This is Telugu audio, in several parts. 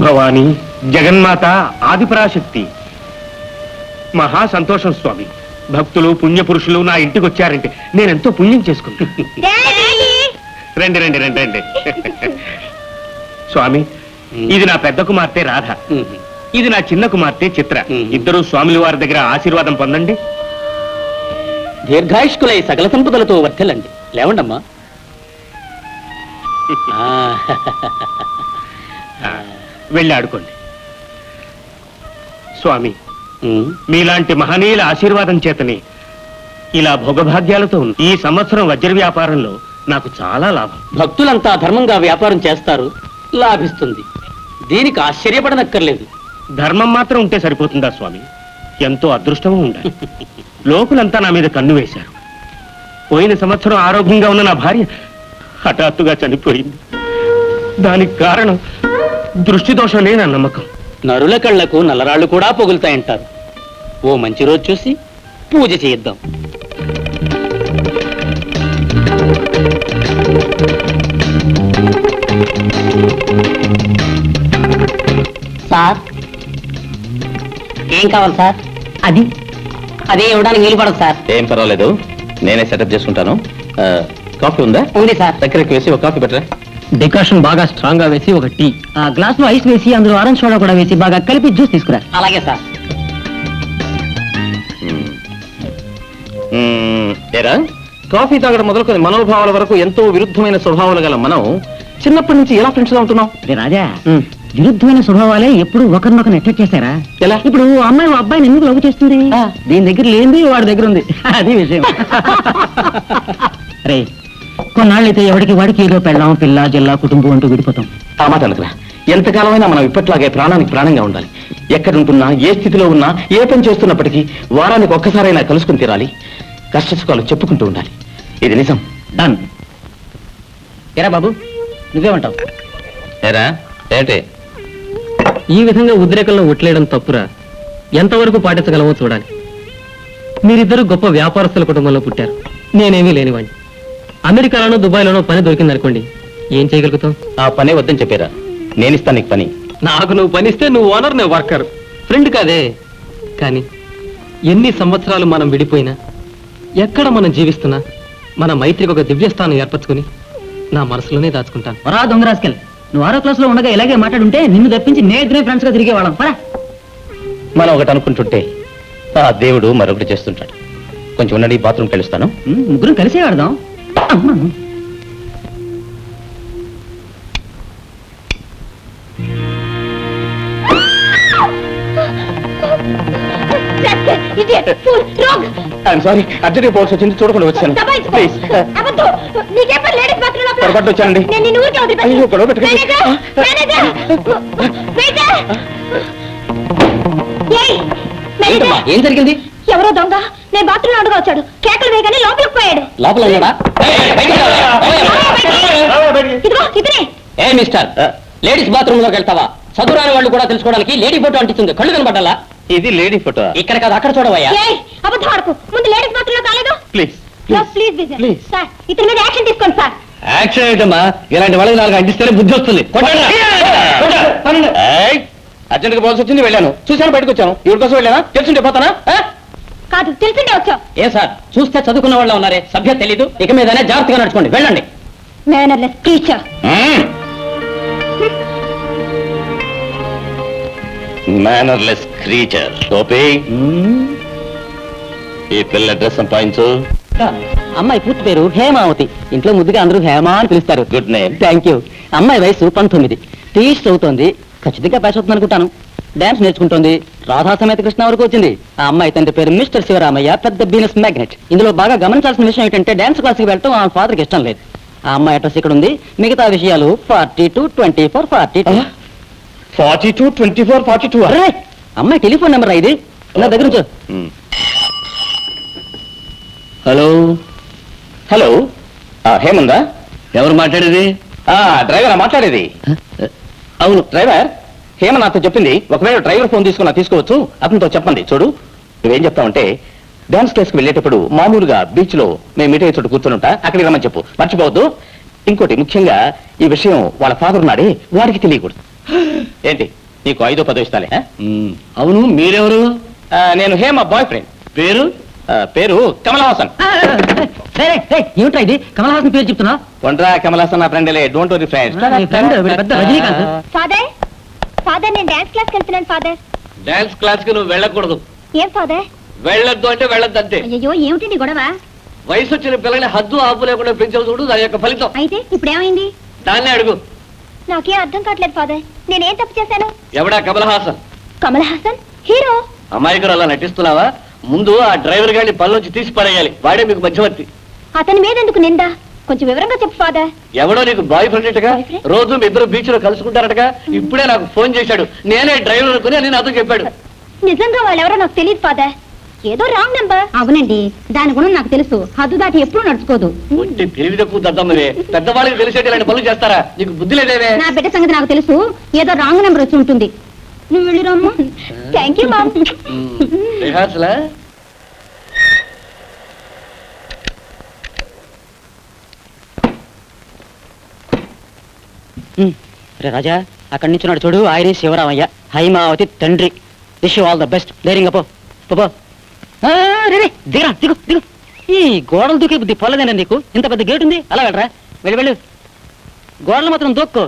భవానీ జగన్మాత ఆదిపరాశక్తి మహా సంతోషం స్వామి. భక్తులు పుణ్యపురుషులు నా ఇంటికి వచ్చారంటే నేనెంతో పుణ్యం చేసుకుంటాను. రండి రండి రండి రండి. స్వామి, ఇది నా పెద్ద కుమార్తె రాధ, ఇది నా చిన్న కుమార్తె చిత్ర. ఇద్దరు స్వాముల వారి దగ్గర ఆశీర్వాదం పొందండి. దీర్ఘాయుష్కులై సకల సంపదలతో వర్ధిల్లండి. లేవండమ్మా. వెళ్ళి ఆడుకోండి. స్వామి, మీలాంటి మహనీయుల ఆశీర్వాదం చేతని ఇలా భోగభాగ్యాలతో ఉంది. ఈ సంవత్సరం వజ్ర వ్యాపారంలో నాకు చాలా లాభం. భక్తులంతా ధర్మంగా వ్యాపారం చేస్తారు, లాభిస్తుంది. దీనికి ఆశ్చర్యపడనక్కర్లేదు. ధర్మం మాత్రం ఉంటే సరిపోతుందా స్వామి? ఎంతో అదృష్టము ఉండాలి. లోకులంతా నా మీద కన్ను వేశారు. పోయిన సంవత్సరం ఆరోగ్యంగా ఉన్న నా భార్య హఠాత్తుగా చనిపోయింది. దానికి కారణం దృష్టి దోషమే నా నమ్మకం. నరుల కళ్లకు నల్లరాళ్లు కూడా పొగులుతాయంటారు. ఓ మంచి రోజు చూసి పూజ చేయిద్దాం. సార్, ఏం కావాలి సార్? అదే ఇవ్వడానికి వీలు పడదు సార్. ఏం పర్వాలేదు, నేనే సెటప్ చేసుకుంటాను. కాఫీ ఉందా? ఉంది సార్. దగ్గరికి వేసి ఒక కాఫీ పెట్టరా. డికాషన్ బాగా స్ట్రాంగ్ గా వేసి ఒక టీ. గ్లాస్ లో ఐస్ వేసి అందులో ఆరెంజ్ సోడా కూడా వేసి బాగా కలిపి జ్యూస్ తీసుకురా. అలాగే సార్. ఏరా, కాఫీ తాగడం మొదలుకొని మనోభావాల వరకు ఎంతో విరుద్ధమైన స్వభావాలు గల మనం చిన్నప్పటి నుంచి ఎలా ఫ్రెండ్స్ గా ఉంటున్నాం? రాజా, విరుద్ధమైన స్వభావాలే ఎప్పుడు ఒకరినొకరు అటాక్ చేస్తారా? ఎలా? ఇప్పుడు అమ్మాయి అబ్బాయిని ఎందుకు లవ్ చేస్తుంది? దీని దగ్గర లేనిది వాడి దగ్గర ఉంది. అది విషయం. రే, కొన్నాళ్ళైతే ఎవరికి వాడికి ఏదో పెళ్ళాం పిల్ల జిల్లా కుటుంబం అంటూ విడిపోతాం. ఆ మాట అనుకురా. ఎంతకాలమైనా మనం ఇప్పట్లాగే ప్రాణానికి ప్రాణంగా ఉండాలి. ఎక్కడుంటున్నా, ఏ స్థితిలో ఉన్నా, ఏ పని చేస్తున్నప్పటికీ వారానికి ఒక్కసారైనా కలుసుకుని తీరాలి. కష్టసుఖాలు చెప్పుకుంటూ ఉండాలి. ఇది నిజం. డన్. ఎరా బాబు, నువ్వేమంటావు? ఏరా ఏంటి ఈ విధంగా ఉద్రేకంలో ఒట్లేయడం తప్పురా. ఎంతవరకు పాటించగలమో చూడాలి. మీరిద్దరు గొప్ప వ్యాపారస్తుల కుటుంబంలో పుట్టారు, నేనేమీ లేనివాడిని. అమెరికాలోనో దుబాయ్లోనో పని దొరికిందనుకోండి, ఏం చేయగలుగుతాం? ఆ పనే వద్దని చెప్పారా? నేనిస్తాను నీకు పని. నాకు నువ్వు పనిస్తే నువ్వు ఓనర్, నేను వర్కర్. ఫ్రెండ్ కాదే. కానీ ఎన్ని సంవత్సరాలు మనం విడిపోయినా, ఎక్కడ మనం జీవిస్తున్నా, మన మైత్రికి ఒక దివ్యస్థానం ఏర్పరచుకుని నా మనసులోనే దాచుకుంటాను. వరా దొంగరాజుకెళ్ళి, నువ్వు 6వ క్లాస్ లో ఉండగా ఇలాగే మాట్లాడుంటే నిన్ను తప్పించి నేనే ఫ్రెండ్స్ గా తిరిగేవాళ్ళం. పరా. మనం ఒకటి అనుకుంటుంటే ఆ దేవుడు మరొకటి చేస్తుంటాడు. కొంచెం ఉండండి, బాత్రూమ్కి వెళ్ళొస్తాను. ముగ్గురం కలిసే ఆడదాం. సారీ, అర్జెంట్ పోవాల్సి వచ్చింది, చూడకుండా వచ్చాను. ప్లీజ్. పొరపాటు వచ్చానండి. అయ్యో, గొడవ పెట్టుకోండి. ఏం జరిగింది? ఎవరో దొంగ నేను బాత్రూమ్ అడుగు వచ్చాడు. కేకలు వేయగానే లోపలికి పోయాడు. లోపల ఉన్నాడా? ఇదిగో ఇతనే. ఏ మిస్టర్, లేడీస్ బాత్రూమ్ లోకి వెళ్తావా? చదువురాని వాళ్ళు కూడా తెలుసుకోవడానికి లేడీ ఫోటో అంటిస్తుంది. కళ్ళు కనబడ్డాలా? ఇది లేడీ ఫోటో. ఇక్కడ కాదు, అక్కడ చూడవయ్యా. అబద్ధం ఆడకు. ముందు లేడీస్ బాత్రూమ్ లో కాలేదు. ప్లీజ్ ప్లీజ్ విజయ్ సార్ ఇతని మీద యాక్షన్ తీసుకోండి సార్. యాక్షన్ ఏంటమ్మా, ఇలాంటి వాళ్ళకి 4 అంటిస్తేనే బుద్ధి వస్తుంది. అర్జెంట్ గా పోవాల్సి వచ్చింది, వెళ్ళాను. చూశాను, బయటకు వచ్చాను. ఇవి కోసం వెళ్ళానా? తెలుసుంటే పోతానా? కాదు తెలిసిందే వచ్చావు. ఏ సార్ చూస్తే చదువుకున్న వాళ్ళ ఉన్నారే, సభ్యత తెలీదు. ఇక మీదనే జాగ్రత్తగా నడుచుకోండి, వెళ్ళండి. Mannerless teacher. Mannerless creature. టోపీ, ఈ పిల్ల అడ్రస్ సంపాదించు. అమ్మాయి పూర్తి పేరు హేమావతి. ఇంట్లో ముద్దుగా అందరూ హేమ అని పిలుస్తారు. Good name. Thank you. అమ్మాయి వయసు 19. టీచ్ చదువుతోంది. ఖచ్చితంగా పాస్ అవుతుంది అనుకుంటాను. డాన్స్ నేర్చుకుంటోంది. రాధా సమేత కృష్ణ వరకు వచ్చింది. ఆ అమ్మాయి తండ్రి పేరు మిస్టర్ శివరామయ్య, పెద్ద బిజినెస్ మ్యాగ్నెట్. ఇందులో బాగా గమనించాల్సిన విషయం ఏంటంటే డాన్స్ క్లాస్కి వెళ్ళటం ఆ ఫాదర్కి ఇష్టం లేదు. ఆ అమ్మాయి అడ్రస్ ఇక్కడ ఉంది. మిగతా విషయాలు 42 24 42. 42 24 42. అరే, అమ్మాయి టెలిఫోన్ నెంబర్ ఇది. నా దగ్గర ఉంచు. హలో, హలో, హేమందా? ఎవరు మాట్లాడేది? డ్రైవర్ మాట్లాడేది. అవును డ్రైవర్. హేమ నాతో చెప్పింది, ఒకవేళ డ్రైవర్ ఫోన్ తీసుకున్నా తీసుకోవచ్చు, అతనితో చెప్పండి. చూడు, నువ్వేం చెప్తావంటే డాన్స్ క్లాస్కి వెళ్ళేటప్పుడు మామూలుగా బీచ్ లో మేము మీట్ అయ్యే చోటు కూర్చుంటా, అక్కడికి రమ్మని చెప్పు. మర్చిపోవద్దు. ఇంకోటి ముఖ్యంగా ఈ విషయం వాళ్ళ ఫాదర్ ఉన్నాడే, వాడికి తెలియకూడదు. ఏంటి, నీకు 5ో 10ో ఇస్తాలే? అవును, మీరెవరు? నేను హేమ బాయ్ ఫ్రెండ్. పేరు? పేరు కమల్ హాసన్. ఏమిట్రా ఇది, కమల్ హాసన్ పేరు చెప్తున్నా? ఒండ్రా కమల్ హాసన్ నా ఫ్రెండ్. Don't worry friend. పెద్ద రజనీకాంత్. ఫాదర్ ఫాదర్ నేను డాన్స్ క్లాస్కి వెళ్తున్నాను ఫాదర్. డాన్స్ క్లాస్ కి నువ్వు వెళ్ళకూడదు. ఏం ఫాదర్? వెళ్ళొద్దు అంటే వెళ్ళొద్దు అంతే. అయ్యో ఏమిటి గొడవ? వయసు వచ్చిన పిల్లల్ని హద్దు ఆపు లేకుండా పెంచవు చూడు, దాని యొక్క ఫలితం. అయితే ఇప్పుడు ఏమైంది? దాన్నే అడుగు. నాకేం అర్థం కావట్లేదు ఫాదర్. నేనేం తప్పు చేశాను? ఎవడా? కమల్ హాసన్. కమల్ హాసన్ హీరో. అమాయకుడు అలా నటిస్తున్నావా? ముందు ఆ డ్రైవర్ గారిని పనిలోంచి తీసి పడేయాలి. వాడే మీకు మధ్యవర్తి. అతని మీద ఎందుకు నింద? కొంచెం వివరంగా చెప్పు ఫాదర్. ఎవడో నీకు బాయ్ ఫ్రెండ్ అటగా? Boyfriend? రోజు మీ ఇద్దరు బీచ్ లో కలుసుకుంటారటగా? ఇప్పుడే నాకు ఫోన్ చేశాడు. నేనే డ్రైవర్ అనుకుని అని నాతో చెప్పాడు. నిజంగా వాళ్ళెవరో నాకు తెలియదు ఫాదర్. ఏదో రాంగ్ నెంబర్. అవునండి, దాని గుణం నాకు తెలుసు. హద్దు దాటి ఎప్పుడూ నడుచుకోదు. ఒంటి తెలివి తక్కువ దద్దమ్మవే. పెద్దవాళ్ళకి తెలిసేటి ఇలాంటి పనులు చేస్తారా? నీకు బుద్ధి లేదేవే? నా బిడ్డ సంగతి నాకు తెలుసు. ఏదో రాంగ్ నెంబర్ వచ్చి ఉంటుంది. నువ్వు వెళ్ళిరమ్మా. Thank you ma'am. రిహార్సలా? రే రాజా, అక్కడి నుంచి నాడు చూడు, ఆయనే శివరామయ్య, హైమావతి తండ్రి. Wish you all the best. ధైర్యంగా పో. దిగరా, దిగు దిగు. ఈ గోడలు దూకే బుద్ధి పోలేదేనా నీకు? ఇంత పెద్ద గేట్ ఉంది, అలా వెళ్ళరా. వెళ్ళి వెళ్ళు, గోడలు మాత్రం దూక్కో.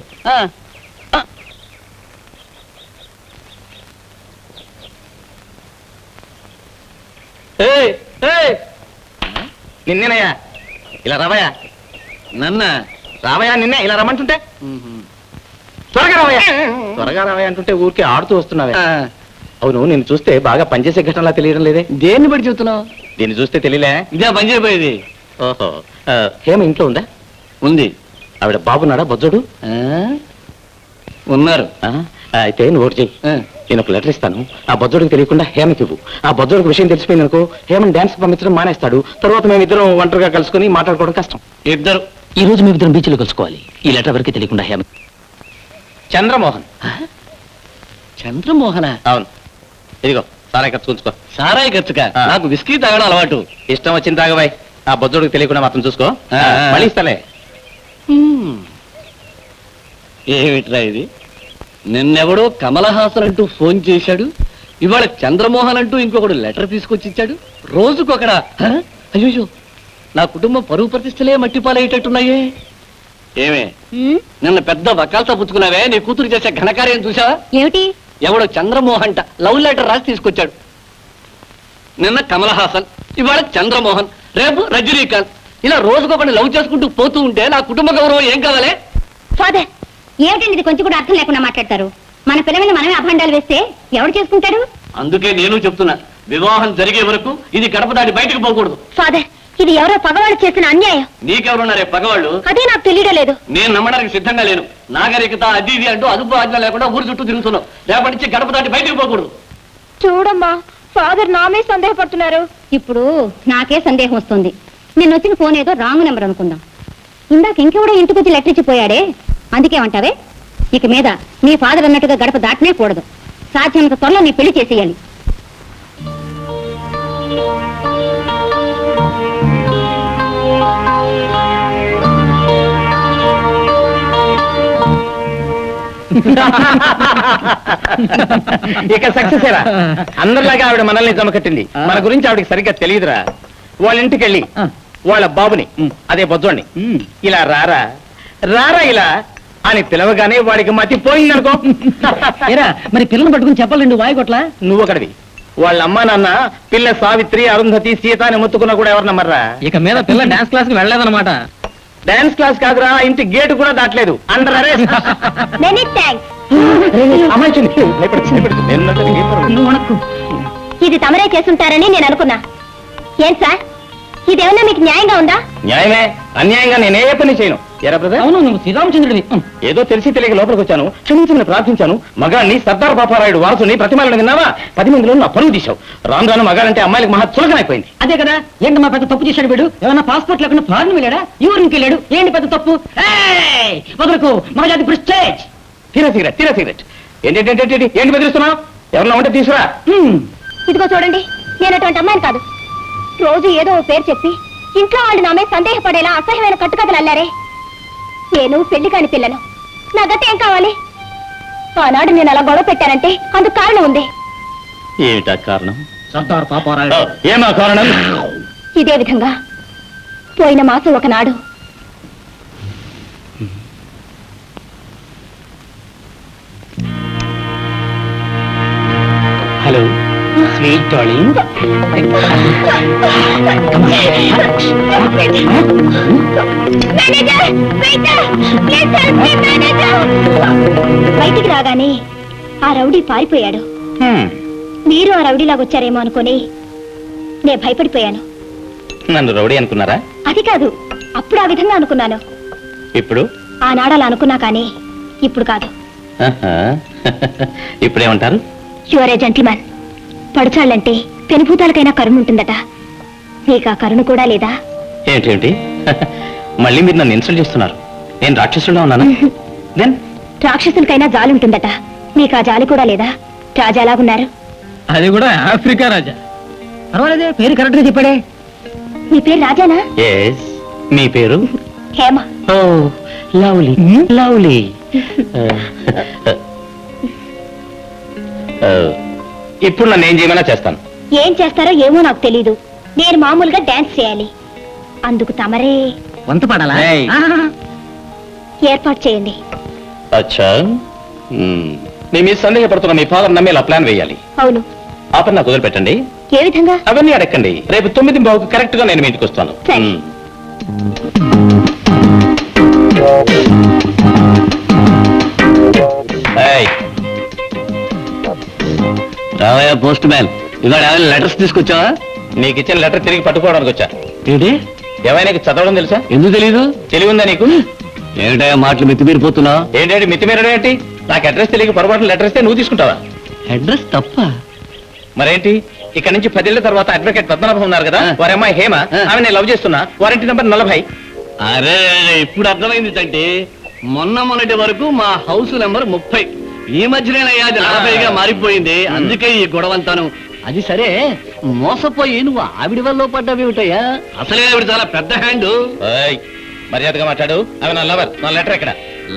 నిన్నేనయ్యా, ఇలా రావయ్యా. నన్న రావయ్యా, నిన్నే ఇలా రమ్మంటుంటే. త్వరగా రావయ్యా, త్వరగా రావయ్యా అంటుంటే ఊరికే ఆడుతూ వస్తున్నావే. అవును, నేను చూస్తే బాగా పనిచేసే ఘటనలా తెలియడం లేదే. దేన్ని బట్టి చెప్తున్నావు? దీన్ని చూస్తే తెలియలే. ఇదే పని చేయబోయేది. ఓహో, హేమ ఇంట్లో ఉందా? ఉంది. ఆవిడ బాబున్నాడా బొజ్జోడు? ఉన్నారు. అయితే నువ్వు ఒకటి చెయ్యి. నేను ఒక లెటర్ ఇస్తాను, ఆ బొజ్జోడికి తెలియకుండా హేమకి ఇవ్వు. ఆ బొజ్జోడికి విషయం తెలిసిపోయింది అనుకో, హేమని డాన్స్ పంపించడం మానేస్తాడు. తర్వాత మేమిద్దరం ఒంటరిగా కలుసుకుని మాట్లాడుకోవడం కష్టం. ఇద్దరు ఈ రోజు మేమిద్దరం బీచ్లో కలుసుకోవాలి. ఈ లెటర్ ఎవరికి తెలియకుండా హేమ. చంద్రమోహన్. చంద్రమోహన? అవును, ఇదిగో సారాయి ఖర్చు ఉంచుకో. సారాయి ఖర్చుగా? ఆ. నాకు విస్కీ తాగడం అలవాటు. ఇష్టం వచ్చింది తాగబాయ్. ఆ బొజ్జోడికి తెలియకుండా మాత్రం చూసుకో. మళ్ళీ ఇస్తాలే. ఏమిట్రా ఇది? నిన్నెవడో కమల్ హాసన్ అంటూ ఫోన్ చేశాడు, ఇవాళ చంద్రమోహన్ అంటూ ఇంకొకడు లెటర్ తీసుకొచ్చి ఇచ్చాడు. రోజుకొకడా? అయ్యో, నా కుటుంబం పరువు ప్రతిష్టలే మట్టిపాలయ్యేటట్టున్నాయే. ఏమే, నిన్న పెద్ద వకాల్తా పుచ్చుకున్నావే, నీ కూతురు చేసే ఘనకార్యం చూసావా? ఏమిటి? ఎవడో చంద్రమోహన్ అంట లవ్ లెటర్ రాసి తీసుకొచ్చాడు. నిన్న కమల్ హాసన్, ఇవాళ చంద్రమోహన్, రేపు రజనీకాంత్. ఇలా రోజుకొకటి లవ్ చేసుకుంటూ పోతూ ఉంటే నా కుటుంబ గౌరవం ఏం కావాలి? ఫాదర్, ఏమిటండి ఇది? కొంచెం కూడా అర్థం లేకుండా మాట్లాడతారు. మన పిల్ల మీద మనమే అభండాలు వేస్తే ఎవడు చేసుకుంటాడు? అందుకే నేను చెప్తున్నా, వివాహం జరిగే వరకు ఇది గడప దాటి బయటకు పోకూడదు. ఫాదర్, ఇది ఎవరో పగవాడు చేసిన అన్యాయం. నీకెవరున్నారే పగవాళ్ళు? అదే నాకు తెలియడం లేదు. నేను నమ్మడానికి సిద్ధంగా లేను. నాగరికత అది ఇది అంటూ అదుపు ఆజ్ఞ లేకుండా ఊరు చుట్టూ తిరుగుతున్నావు. రేపటి నుంచి గడప దాటి బయటకు పోకూడదు. చూడమ్మా, ఫాదర్ నామే సందేహపడుతున్నారు. ఇప్పుడు నాకే సందేహం వస్తుంది. నేను వచ్చిన ఫోన్ ఏదో రాంగ్ నెంబర్ అనుకుందాం. ఇందాక ఇంకెవడో ఇంటికి వచ్చి లెటర్ ఇచ్చిపోయాడే. అందుకేమంటావే? ఇక మీద నీ ఫాదర్ అన్నట్టుగా గడప దాటనే కూడదు. సాధ్యమంత త్వరలో నీ పెళ్లి చేసేయాలి. ఇక సక్సెస్ ఏరా అందరిలాగా ఆవిడ మనల్ని జమ కట్టింది మన గురించి ఆవిడకి సరిగ్గా తెలియదురా వాళ్ళ ఇంటికి వెళ్ళి వాళ్ళ బాబుని అదే బొజ్జోడిని ఇలా రారా రారా ఇలా అని పిలవగానే వాడికి మతి పోయిందనుకో. ఏరా మరి పిల్లలు పట్టుకుని చెప్పాలండి వాయిగొట్లా నువ్వు ఒకడివి వాళ్ళ అమ్మా నాన్న పిల్ల సావిత్రి అరుంధతి సీత అని మొత్తుకున్నా కూడా ఎవరు నమ్మర్రా. ఇక మీద పిల్ల డాన్స్ క్లాస్ కి వెళ్ళలేదన్నమాట. డాన్స్ క్లాస్ కాదురా ఇంటి గేటు కూడా దాటలేదు అండర్ అరెస్ట్. Many thanks. అమ్మాయి చూడు, భయపడుతుంది, భయపడుతుంది. నేనున్నట్టు నీకేం పర్వాలేదు. నువ్వు వణక్కు. ఇది తమరే చేస్తుంటారని నేను అనుకున్నా. ఏం సార్, ఇదేమన్నా మీకు న్యాయంగా ఉందా? న్యాయమే అన్యాయంగా నేనే పని చేయను. ఎరా బ్రదర్, అవును నువ్వు శ్రీరామచంద్రుడివి. ఏదో తెలిసి తెలియక లోపలికి వచ్చాను, క్షమించమని ప్రార్థించాను. మగాన్ని సర్దార్ పాపారాయుడు వారసుని ప్రతిమాలను విన్నావా? 10 మందిలో నా పరువు తీశావు. రాను రాను మగాడంటే అమ్మాయిలకు మహా చులకనైపోయింది. అదే కదా ఏంటి మా పెద్ద తప్పు చేశాడు వీడు? ఏమన్నా పాస్పోర్ట్ లేకుండా ఫారెన్ వెళ్ళాడా? ఈ ఊరికి వెళ్ళాడు. ఏంటి పెద్ద తప్పు? ఏయ్! వదలకు మా జాతి ప్రెస్టేజ్. తీరా సిగరెట్, తీరా సిగరెట్. ఏంటి ఏంటి బెదిరిస్తున్నావు? ఎవరన్నా ఉంటే తీసుకురా. ఇదిగో చూడండి, నేను అటువంటి అమ్మాయిని కాదు. రోజు ఏదో ఓ పేరు చెప్పి ఇంట్లో వాళ్ళు నామే సందేహపడేలా అసహ్యమైన కట్టుకథలు అల్లారే. నేను పెళ్లి కాని పిల్లను. నా గత ఏం కావాలి? ఆనాడు నేను అలా గొడవ పెట్టానంటే అందుకు కారణం ఉంది. ఏమిటా కారణం? సర్దార్ పాపారాయుడు. ఏమా కారణం? ఇదే విధంగా పోయిన మాసం ఒకనాడు హలో స్వీట్ డార్లింగ్. బయటికి రాగానే ఆ రౌడీ పారిపోయాడు. మీరు ఆ రౌడీలాగా వచ్చారేమో అనుకుని నేను భయపడిపోయాను. నన్ను రౌడీ అనుకున్నారా? అది కాదు, అప్పుడు ఆ విధంగా అనుకున్నాను. ఇప్పుడు ఆనాడు అలా అనుకున్నా కానీ ఇప్పుడు కాదు. ఇప్పుడేమంటారు? Your A gentlemen. పడుచాళ్ళంటే పెనుభూతాలకైనా కరుణ ఉంటుందట. నీకు ఆ కరుణ కూడా లేదా? ఏంటి మళ్ళీ మీరు నన్ను ఇన్సల్ట్ చేస్తున్నారు. నేను రాక్షసుడా ఉన్నానా? దెన్ రాక్షసులకైనా జాలి ఉంటుందట. నీకు ఆ జాలి కూడా లేదా? రాజా ఎలాగున్నారు? అది కూడా ఆఫ్రికా రాజా. పర్వాలేదే, పేరు కరెక్ట్ గా చెప్పాడే. నీ పేరు రాజానా? ఎస్. మీ పేరు? హేమ. Oh lovely lovely. ఇప్పుడు నన్ను ఏం చేయమన్నా చేస్తాను. ఏం చేస్తారో ఏమో నాకు తెలీదు. నేను మామూలుగా డాన్స్ చేయాలి. అందుకు తమరే వంత పాడాలా? ఏయ్. ఏర్పాటు చేయండి. అచ్చా, మీ మీద సందేహపడుతున్న మీ ఫాదర్ నమ్మేలా ప్లాన్ వేయాలి. అవును. ఆ పని నాకు వదిలిపెట్టండి. ఏ విధంగా? అవన్నీ అడగండి. రేపు 9:15 కరెక్ట్ గా నేను మీ ఇంటికి వస్తాను. సరే. రావయ్యా పోస్ట్ మ్యాన్, ఇవాళ లెటర్స్ తీసుకొచ్చావా? నీకు ఇచ్చిన లెటర్ తిరిగి పట్టుకోవడానికి వచ్చా. ఏంటి? ఏమైనా చదవడం తెలుసా? ఎందుకు తెలీదు? తెలివిందా నీకు? ఏమిటా మాటలు మితిమీరిపోతున్నా? ఏంటంటే మితిమీరడం ఏంటి? నాకు అడ్రస్ తెలియక పొరపాటు లెటర్ ఇస్తే నువ్వు తీసుకుంటావా? అడ్రస్ తప్ప మరేంటి? ఇక్కడ నుంచి 10 ఏళ్ల తర్వాత అడ్వకేట్ పద్మనాభం ఉన్నారు కదా, వారి అమ్మాయి హేమ, ఆమె నేను లవ్ చేస్తున్నా. Warranty number 40. అరే ఇప్పుడు అర్థమైంది అంటే మొన్నటి వరకు మా హౌస్ నెంబర్ 30. ఈ మధ్యనే అది 40గా మారిపోయింది. అందుకే ఈ గొడవంతాను. అది సరే, మోసపోయి నువ్వు ఆవిడ వల్ల పడ్డావేమిటయ్యా? అసలే ఆవిడ చాలా పెద్ద హ్యాండ్. మర్యాదగా మాట్లాడు. అవి నా లవర్. నా లెటర్ ఎక్కడ?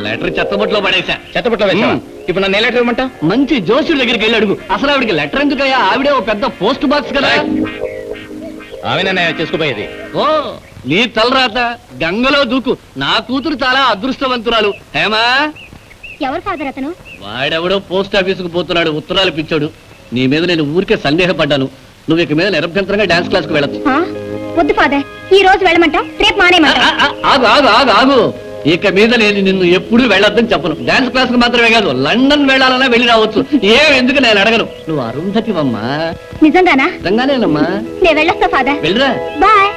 లెటర్ చెత్తబుట్లో పడేశా. చెత్తపుట్లో వేసావా? ఇప్పుడు నన్ను ఏ లెటర్ ఇవ్వమంటా? మంచి జోషుడి దగ్గరికి వెళ్ళి అడుగు. అసలు ఆవిడకి లెటర్ ఎందుకయ్యా? ఆవిడే ఓ పెద్ద పోస్ట్ బాక్స్ కదా. ఆమె నన్ను చేసుకుపోయేది. ఓ నీ తలరాత గంగలో దూకు. నా కూతురు చాలా అదృష్టవంతురాలు. హేమా, ఎవరు ఫాదర్ అతను? వాడెవడో పోస్ట్ ఆఫీసుకు పోతున్నాడు, ఉత్తరాలు పిచ్చాడు. నీ మీద నేను ఊరికే సందేహపడ్డాను. నువ్వు ఇక మీద నిరభ్యంతరంగా డాన్స్ క్లాస్ కు వెళ్ళచ్చు. ఆ? వద్దు ఫాదర్, ఈ రోజు వెళ్ళమంటాం, రేపు మానేమంటాం. ఆగు ఆగు ఆగు ఆగు. ఇక మీద నేను నిన్ను ఎప్పుడూ వెళ్ళొద్దని చెప్పను. డాన్స్ క్లాస్ కు మాత్రమే కాదు, లండన్ వెళ్ళాలన్నా వెళ్ళి రావచ్చు. ఎందుకు నేను అడగను. నువ్వు అరుంధతివమ్మా. నిజంగానా? నిజంగానేనమ్మా. నేను వెళ్ళొస్తా ఫాదర్. వెళ్ళరా. బాయ్.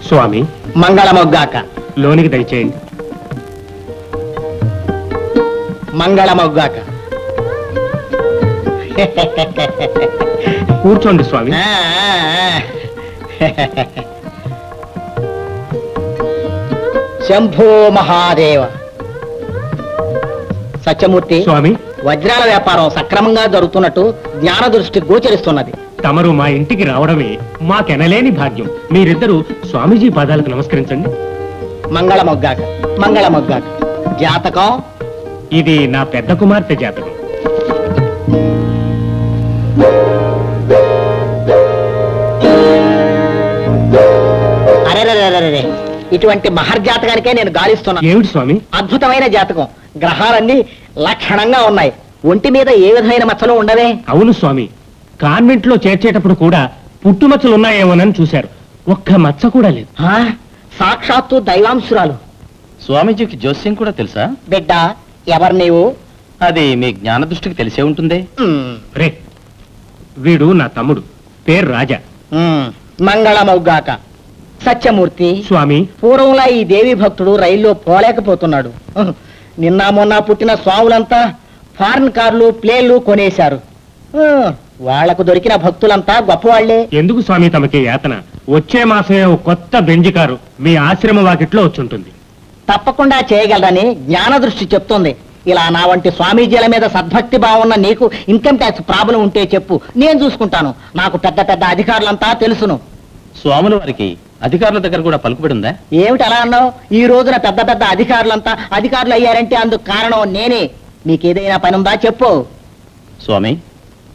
స్వామి మంగళమొగ్గాక లోనికి దయచేయండి. మంగళమొగ్గాక. కూర్చోండి స్వామి. శంభో మహాదేవ. సత్యమూర్తి, స్వామి, వజ్రాల వ్యాపారం సక్రమంగా జరుగుతున్నట్టు జ్ఞాన దృష్టి గోచరిస్తున్నది. తమరు మా ఇంటికి రావడమే మాకెనలేని భాగ్యం. మీరిద్దరూ స్వామీజీ పాదాలకు నమస్కరించండి. మంగళమొగ్గాక మంగళమొగ్గాక. జాతకం ఇది నా పెద్ద కుమార్తె జాతకం. అరెరే, ఇటువంటి మహర్జాతకానికే నేను గాలిస్తున్నా. ఏమిటి స్వామి? అద్భుతమైన జాతకం. గ్రహాలన్నీ లక్షణంగా ఉన్నాయి. ఒంటి మీద ఏ విధమైన మచ్చలు ఉండవే. అవును స్వామి, కాన్వెంట్ లో చేర్చేటప్పుడు కూడా పుట్టుమచ్చలు ఉన్నాయేమోనని చూశారు. ఒక్క మచ్చ కూడా లేదు. ఆ, సాక్షాత్తు దైవాంశురాలు. స్వామీజీకి జోస్యం కూడా తెలుసా? బిడ్డ, ఎవరు నీవు? అది మీ జ్ఞాన దృష్టికి తెలిసే ఉంటుంది. రే, వీడు నా తమ్ముడు, పేరు రాజా. మంగళమౌగాక. సత్యమూర్తి, స్వామి, పూర్వంలా ఈ దేవి భక్తుడు రైల్లో పోలేకపోతున్నాడు. నిన్న మొన్న పుట్టిన స్వాములంతా ఫారిన్ కార్లు, ప్లేన్లు కొనేశారు. వాళ్లకు దొరికిన భక్తులంతా గొప్పవాళ్లే. ఎందుకు స్వామి తమకి యాతన? వచ్చే మాసమే ఓ కొత్త బెంజి కారు మీ ఆశ్రమ వాకిట్లో వచ్చుంటుంది. తప్పకుండా చేయగలరని జ్ఞాన దృష్టి చెప్తోంది. ఇలా నా వంటి స్వామీజీల మీద సద్భక్తి భావన నీకు ఇన్కమ్ ట్యాక్స్ ప్రాబ్లం ఉంటే చెప్పు, నేను చూసుకుంటాను. నాకు పెద్ద పెద్ద అధికారులంతా తెలుసును. స్వాముల వారికి అధికారుల దగ్గర కూడా పలుకుబడి ఉందా? ఏమిటి అలా అన్నావు? ఈ రోజున పెద్ద పెద్ద అధికారులంతా అధికారులు అయ్యారంటే అందుకు కారణం నేనే. నీకేదైనా పని ఉందా చెప్పు. స్వామి,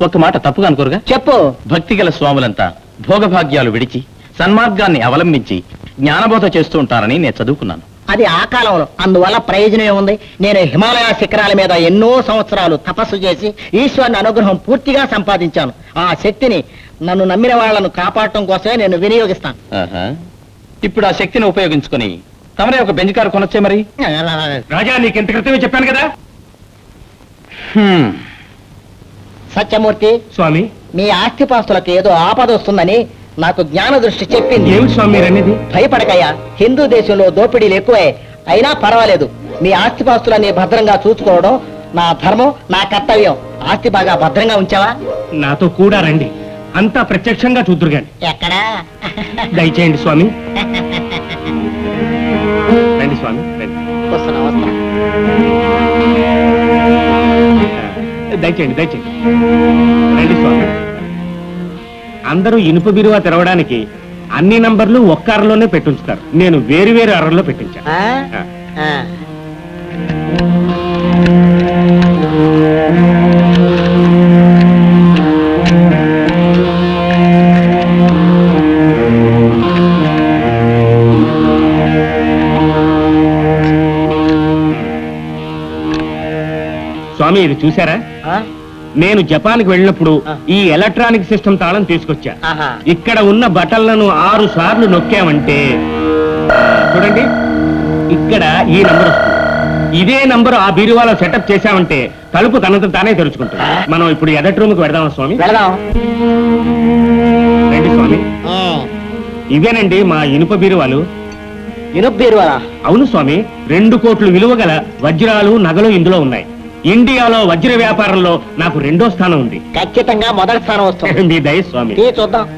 ఒక్క మాట తప్పుగా అనుకోరుగా? చెప్పు. భక్తి గల స్వాములంతా భోగభాగ్యాలు విడిచి సన్మార్గాన్ని అవలంబించి జ్ఞానబోధ చేస్తూ ఉంటారని నేను చదువుకున్నాను. అది ఆ కాలంలో, అందువల్ల ప్రయోజనం ఏముంది? నేను హిమాలయ శిఖరాల మీద ఎన్నో సంవత్సరాలు తపస్సు చేసి ఈశ్వరుని అనుగ్రహం పూర్తిగా సంపాదించాను. ఆ శక్తిని నన్ను నమ్మిన వాళ్లను కాపాడటం కోసమే నేను వినియోగిస్తాను. ఆహా. ఇప్పుడు ఆ శక్తిని ఉపయోగించుకొని తమరే ఒక బెంజ్ కారు కొనొచ్చే మరి. రాజా, నీకెంత క్రితమే చెప్పాను కదా. సత్యమూర్తి, స్వామి, మీ ఆస్తిపాస్తులకు ఏదో ఆపద వస్తుందని నాకు జ్ఞాన దృష్టి చెప్పింది. ఏమిటి స్వామి మీరనేది? భయపడకయ్యా, హిందూ దేశంలో దోపిడీలు ఎక్కువే. అయినా పర్వాలేదు, మీ ఆస్తిపాస్తులన్నీ భద్రంగా చూసుకోవడం నా ధర్మం, నా కర్తవ్యం. ఆస్తి బాగా భద్రంగా ఉంచావా? నాతో కూడా రండి, అంతా ప్రత్యక్షంగా చూద్దురుగాని. ఎక్కడా? దయచేయండి స్వామి. రండి స్వామి, రండి. వస్తున్నా, వస్తున్నా. దయచేయండి, దయచేయండి. రండి స్వామి. అందరూ ఇనుప బిరువా తెరవడానికి అన్ని నంబర్లు ఒక్క అరలోనే పెట్టుంచుతారు. నేను వేరు వేరు అరల్లో పెట్టించాను. ఆ? ఆ. స్వామి, ఇది చూసారా? ఆ? నేను జపాన్కి వెళ్ళినప్పుడు ఆ. ఈ ఎలక్ట్రానిక్ సిస్టమ్ తాళం తీసుకొచ్చా. ఆహా. ఇక్కడ ఉన్న బటన్లను 6 సార్లు నొక్కామంటే చూడండి, ఇక్కడ ఈ నంబర్ వస్తుంది. ఇదే నంబర్ ఆ బీరువాలో సెటప్ చేశామంటే తలుపు తనంత తానే తెరుచుకుంటుంది. మనం ఇప్పుడు ఎదటి రూమ్కి వెడదామా స్వామి? వెళదాం. రండి స్వామి. ఇవేనండి మా ఇనుప బీరువాలు. ఇనుప బీరువాలా? అవును స్వామి, 2 కోట్లు విలువ గల వజ్రాలు, నగలు ఇందులో ఉన్నాయి. ఇండియాలో వజ్ర వ్యాపారంలో నాకు 2వ స్థానం ఉంది. ఖచ్చితంగా మొదటి స్థానం వస్తుంది. మీ దయ స్వామి. తీ చూద్దాం.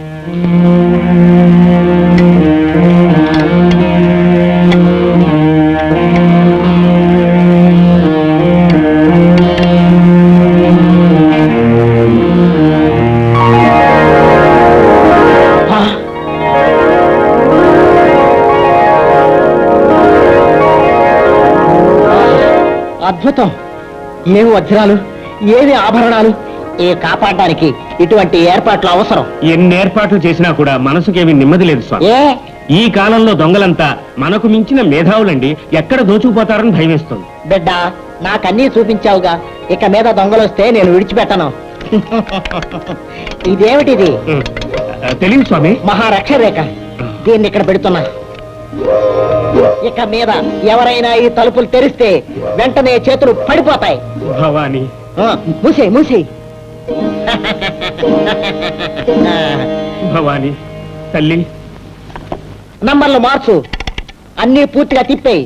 అద్భుతం. ఏవి వజ్రాలు, ఏవి ఆభరణాలు! ఈ కాపాడడానికి ఇటువంటి ఏర్పాట్లు అవసరం. ఎన్ని ఏర్పాట్లు చేసినా కూడా మనసుకేమి నెమ్మది లేదు స్వామి. ఏ ఈ కాలంలో దొంగలంతా మనకు మించిన మేధావులండి. ఎక్కడ దోచుకుపోతారని భయమేస్తుంది. బిడ్డ, నాకన్నీ చూపించావుగా, ఇక మీద దొంగలొస్తే నేను విడిచిపెట్టను. ఇదేమిటిది? తెలియదు స్వామి. మహారక్ష రేఖ. దీన్ని ఇక్కడ పెడుతున్నా. ఇక మీద ఎవరైనా ఈ తలుపులు తెరిస్తే వెంటనే చేతులు పడిపోతాయి. భవాని, మూసేయ్, మూసేయ్. భవాని తల్లి, నంబర్లు మార్చు, అన్నీ పూర్తిగా తిప్పేయి.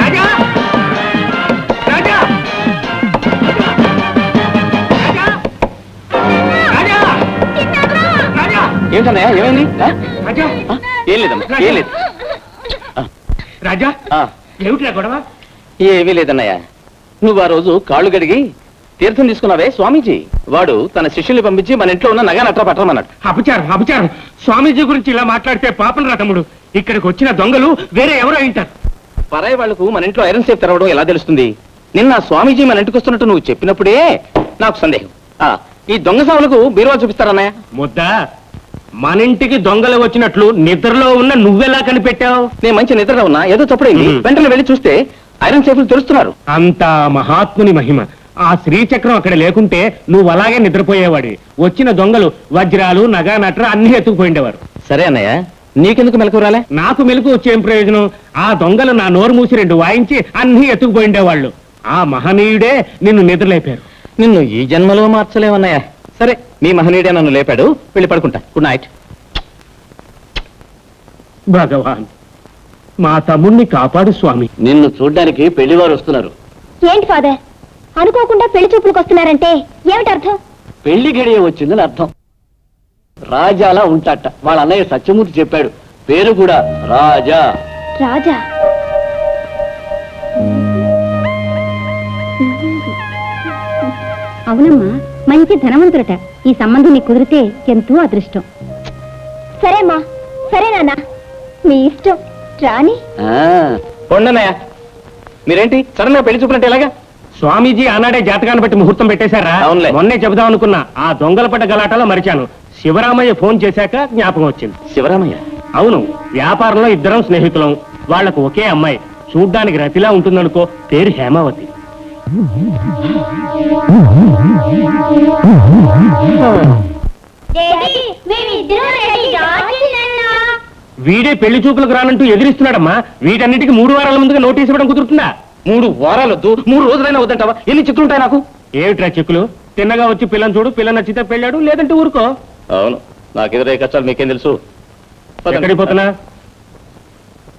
రాజా, రాజా, ఏంటన్నయ్య, ఏమైంది? రాజా, ఏం లేదమ్మా, ఏం లేదు. రాజా, ఏమిటిరా గొడవ? ఏమీ లేదన్నయ్య, నువ్వు ఆ రోజు కాళ్ళు గడిగి తీర్థం తీసుకున్నావే స్వామీజీ, వాడు తన శిష్యుల్ని పంపించి మన ఇంట్లో ఉన్న నగా నట్రా పట్టమన్నాడు. అపచారం, అపచారం. స్వామీజీ గురించి ఇలా మాట్లాడితే పాపం రా తమ్ముడు. ఇక్కడికి వచ్చిన దొంగలు వేరే ఎవరో అయింటారు. పరాయి వాళ్లకు మన ఇంట్లో ఐరన్ సేఫ్ తెరవడం ఎలా తెలుస్తుంది? నిన్న స్వామీజీ మన ఇంటికి వస్తున్నట్టు నువ్వు చెప్పినప్పుడే నాకు సందేహం. ఈ దొంగ సావులకు బీరువా చూపిస్తారన్నయ్య. ముద్ద, మన ఇంటికి దొంగలు వచ్చినట్లు నిద్రలో ఉన్న నువ్వెలా కనిపెట్టావు? నేను మంచి నిద్రలో ఉన్నా, ఏదో తప్పుడైంది. వెంటనే వెళ్ళి చూస్తే ఐరన్ సేఫ్లు తెలుస్తున్నారు. అంత మహాత్ముని మహిమ. ఆ శ్రీచక్రం అక్కడ లేకుంటే నువ్వు అలాగే నిద్రపోయేవాడి. వచ్చిన దొంగలు వజ్రాలు, నగా నట్ర అన్ని ఎత్తుకుపోయిండేవారు. సరే అన్నయ్య, నీకెందుకు మెలకు రాలే? నాకు మెలకు వచ్చేం ప్రయోజనం? ఆ దొంగలు నా నోరు మూసి 2 వాయించి అన్ని ఎత్తుకుపోయిండేవాళ్ళు. ఆ మహనీయుడే నిన్ను నిద్రలేపారు. నిన్ను ఈ జన్మలో మార్చలేమన్నయ్య. సరే, మీ మహనీయుడే నన్ను లేపాడు, వెళ్ళి పడుకుంటా. Good night. భగవాన్, మా తమ్ముణ్ణి కాపాడు స్వామి. నిన్ను చూడ్డానికి పెళ్లివారు వస్తున్నారు. ఏంటి ఫాదర్, అనుకోకుండా పెళ్లి చూపులకు వస్తున్నారంటే ఏమిటి అర్థం? పెళ్లి గడియ వచ్చిందని అర్థం. రాజాలా ఉంటాట. వాళ్ళ అన్నయ్య సత్యమూర్తి చెప్పాడు, పేరు కూడా రాజా. రాజా అవునమ్మా, మంచి ధనవంతురట. ఈ సంబంధం నీకు కుదిరితే ఎంతో అదృష్టం. సరేమ్మా, సరే నాన్న, మీ ఇష్టం. రాని కొండన్నయ్య, మీరేంటి సడన్ గా పెళ్లి చూపులంటే ఎలాగా? స్వామీజీ ఆనాడే జాతకాన్ని బట్టి ముహూర్తం పెట్టేశారా? అవునులే. మొన్నే చెబుదాం అనుకున్నా, ఆ దొంగల పడ్డ గలాటాలో మరిచాను. శివరామయ్య ఫోన్ చేశాక జ్ఞాపకం వచ్చింది. శివరామయ్య? అవును, వ్యాపారంలో ఇద్దరం స్నేహితులం. వాళ్లకు ఒకే అమ్మాయి, చూడ్డానికి రతిలా ఉంటుందనుకో. పేరు హేమావతి. వీడే పెళ్లి చూపులకు రానంటూ ఎదిరిస్తున్నాడమ్మా. వీటన్నిటికీ 3 వారాల ముందుగా నోటీస్ ఇవ్వడం కుదురుతుందా? 3 వారాలు వద్దు, 3 రోజులైనా వద్దంటావా? ఎన్ని చిక్కులుంటాయి నాకు? ఏమిట్రా చెక్కులు? తిన్నగా వచ్చి పిల్లని చూడు, పిల్ల నచ్చితే పెళ్ళాడు, లేదంటే ఊరుకో. అవును, నాకు ఎదురయ్యే కష్టాలు మీకేం తెలుసు. ఎక్కడికి పోతున్నా?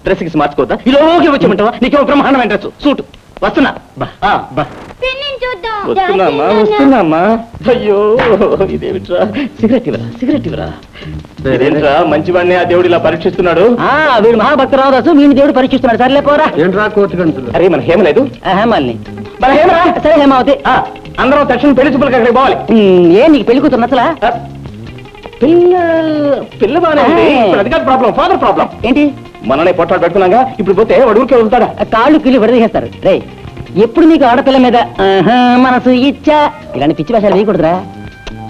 డ్రెస్కి మార్చుకోవద్దా? ఈలోకి వచ్చేమంటావా? నీకేమో బ్రహ్మాండమైన డ్రెస్, సూట్. వస్తున్నా. ఆ, వస్తున్నామ్మా. అయ్యో ఇదేమిట్రా? సిగరెట్ ఇవరా? ఇదేంట్రా మంచివాడిని ఆ దేవుడు ఇలా పరీక్షిస్తున్నాడు? వీడు మహాభక్త రావదాసు, వీడిని దేవుడు పరీక్షిస్తున్నాడు. సర్లే పోరా. ఏంట్రా కోర్టు గంతులు? అరే మన హేమ లేదు? హేమాల్ని. మన హేమరా? సరే హేమావతి. అందరం తక్షణం పెళ్లి చూపులకు అక్కడికి పోవాలి. నీకు పెళ్లి కూతురు నచ్చలా? పిల్ల బానే ఉంది. ఇప్పుడు అది కాదు ప్రాబ్లం, ఫాదర్ ప్రాబ్లం. ఏంటి? మననే పొట్టాడు పెట్టుకున్నాగా, ఇప్పుడు పోతే వాడు ఊరికే వదులుతాడా? కాళ్ళు కిళ్ళు విడదీసేస్తారు. రే, ఎప్పుడు నీకు ఆడపిల్ల మీద మనసు ఇచ్చా ఇలాంటి పిచ్చి వేషాలు వేయకూడదురా.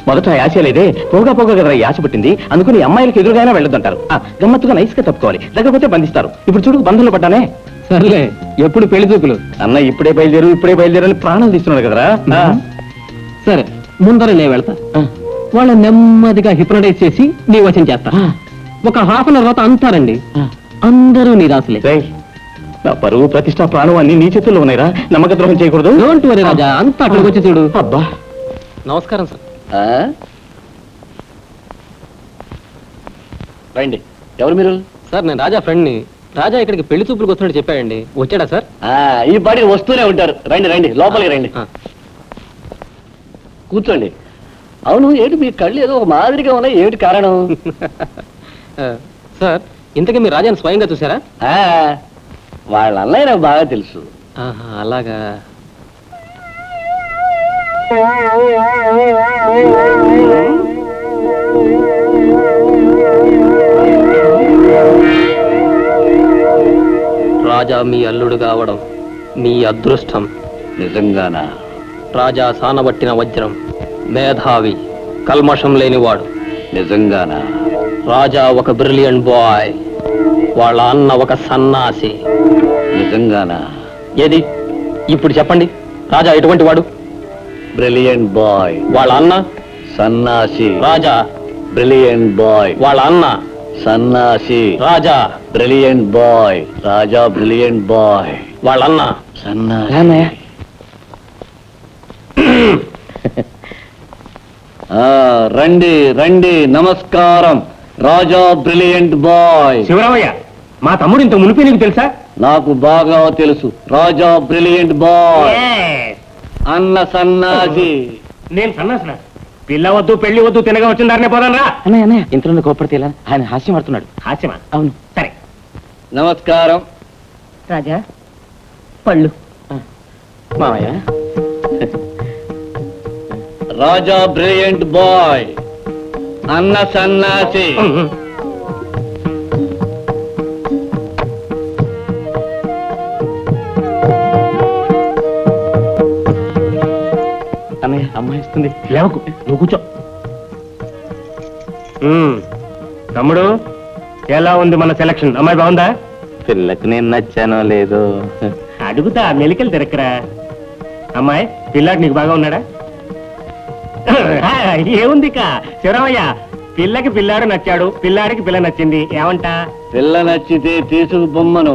మొదట యాశ లేదే, పోగా కదా యాశ పుట్టింది. అందుకని అమ్మాయిలకు ఎదురుగానే వెళ్ళొద్దంటారు. గమ్మత్తుగా నైస్ గా తప్పుకోవాలి, లేకపోతే బంధిస్తారు. ఇప్పుడు చూడు బంధంలో పడ్డానే. సర్లే, ఎప్పుడు పెళ్లి చూపులు? అన్న ఇప్పుడే బయలుదేరు అని ప్రాణాలు తీస్తున్నాడు కదరా. సరే, ముందర నేను వెళ్తా. వాళ్ళ నెమ్మదిగా హిప్నటైజ్ చేసి నీ వచనం చేస్తా. ఒక హాఫ్ అన్ అవర్ తర్వాత అంటారండి, అందరూ నీ రాసులే. రేయ్, నా పరువు ప్రతిష్ట ప్రాణం అన్ని నీ చేతుల్లో ఉన్నాయిరా. నమ్మక ద్రోహం చేయకూడదు. డోంట్ వరీ రాజా, అంతా అక్కడికి వచ్చి చూడు. అబ్బా, నమస్కారం సార్. రండి. ఎవరు మీరు? సార్, నేను రాజా ఫ్రెండ్ని. రాజా ఇక్కడికి పెళ్లి చూపులకు వస్తున్నట్టు చెప్పాడండి. వచ్చాడా సార్? ఈ పాటికి వస్తూనే ఉంటారు. రండి, లోపలికి రండి. కూర్చోండి. అవును, ఏంటి మీ కళ్ళు ఏదో ఒక మాదిరిగా ఉన్నాయి, ఏమిటి కారణం? సార్, ఇంతకీ మీరు రాజాని స్వయంగా చూసారా? వాళ్ళ అన్నయ్య నాకు బాగా తెలుసు. అలాగా. రాజా మీ అల్లుడు కావడం మీ అదృష్టం. నిజంగానా? రాజా సానబట్టిన వజ్రం, మేధావి, కల్మషం లేనివాడు. నిజంగానా? రాజా ఒక బ్రిలియంట్ బాయ్, వాళ్ళ అన్న ఒక సన్నాసి. నిజంగానా? ఏది ఇప్పుడు చెప్పండి, రాజా ఎటువంటి వాడు? Brilliant boy. వాళ్ళ అన్న సన్నాసి. రాజా బ్రిలియంట్ బాయ్. వాళ్ళ అన్న సన్నాసి. రాజా బ్రిలియంట్ బాయ్. రాజా బ్రిలియంట్ బాయ్. వాళ్ళ అన్న సన్నాసి. రండి, నమస్కారం. రాజా బ్రిలియంట్ బాయ్. శివరామయ్య, మా తమ్ముడు ఇంత మునిపి నీకు తెలుసా? నాకు బాగా తెలుసు. రాజా బ్రిలియంట్ బాయ్. అన్న సన్నాసి. నేను సన్నాసిన? పిల్ల వద్దు, పెళ్లి వద్దు, తినగా వచ్చిన దారినే పోదానరా. అన్నయ్య ఇంట్లో కోపడితే ఇలా? ఆయన హాస్యం ఆడుతున్నాడు. హాస్యమా? అవును. సరే. నమస్కారం. రాజా, పళ్ళు. మామయ్య, రాజా బ్రిలియంట్ బాయ్, అన్న సన్నాసి. అన్నయ్య అమ్మాయి ఇస్తుంది. లేవకు, నువ్వు కూర్చో. తమ్ముడు, ఎలా ఉంది మన సెలక్షన్? అమ్మాయి బాగుందా? పిల్లకు నేను నచ్చానో లేదో అడుగుతా, మెలికలు తిరక్కరా. అమ్మాయి, పిల్లాడు నీకు బాగా ఉన్నాడా? ఏముంది శివరామయ్య, పిల్లకి పిల్లాడు నచ్చాడు, పిల్లాడికి పిల్ల నచ్చింది. ఏమంటా? పిల్ల నచ్చితే తీసుకు బొమ్మను.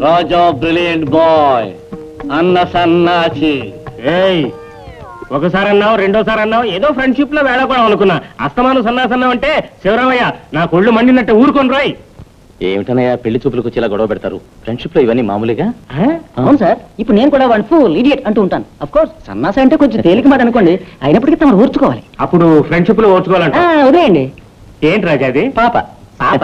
రాజా బ్రిలియంట్ బాయ్, అన్న సన్నాసి. ఏయ్, ఒకసారి అన్నావు, రెండోసారి అన్నావు, ఏదో ఫ్రెండ్షిప్ లో వేళకోవడం అనుకున్నా. అస్తమానం సన్నాసన్నావు అంటే శివరామయ్య, నా కొళ్ళు మండినట్టు ఊరుకొని రాయ్. ఏమిటనయ్యా పెళ్లి చూపులకు వచ్చి ఇలా గొడవ పెడతారు? ఫ్రెండ్షిప్ లో ఇవన్నీ మామూలుగా. అవును సార్, ఇప్పుడు నేను కూడా వన్ ఫుల్ ఇడియట్ అంటూ ఉంటాను. అఫ్ కోర్స్ సన్నాస అంటే కొంచెం తేలిక మాట అనుకోండి, అయినప్పటికీ తమను ఓర్చుకోవాలి. అప్పుడు ఫ్రెండ్షిప్ లో ఓర్చుకోవాలంట. వదిలేయండి. ఏంటి రాజా అది పాప పాప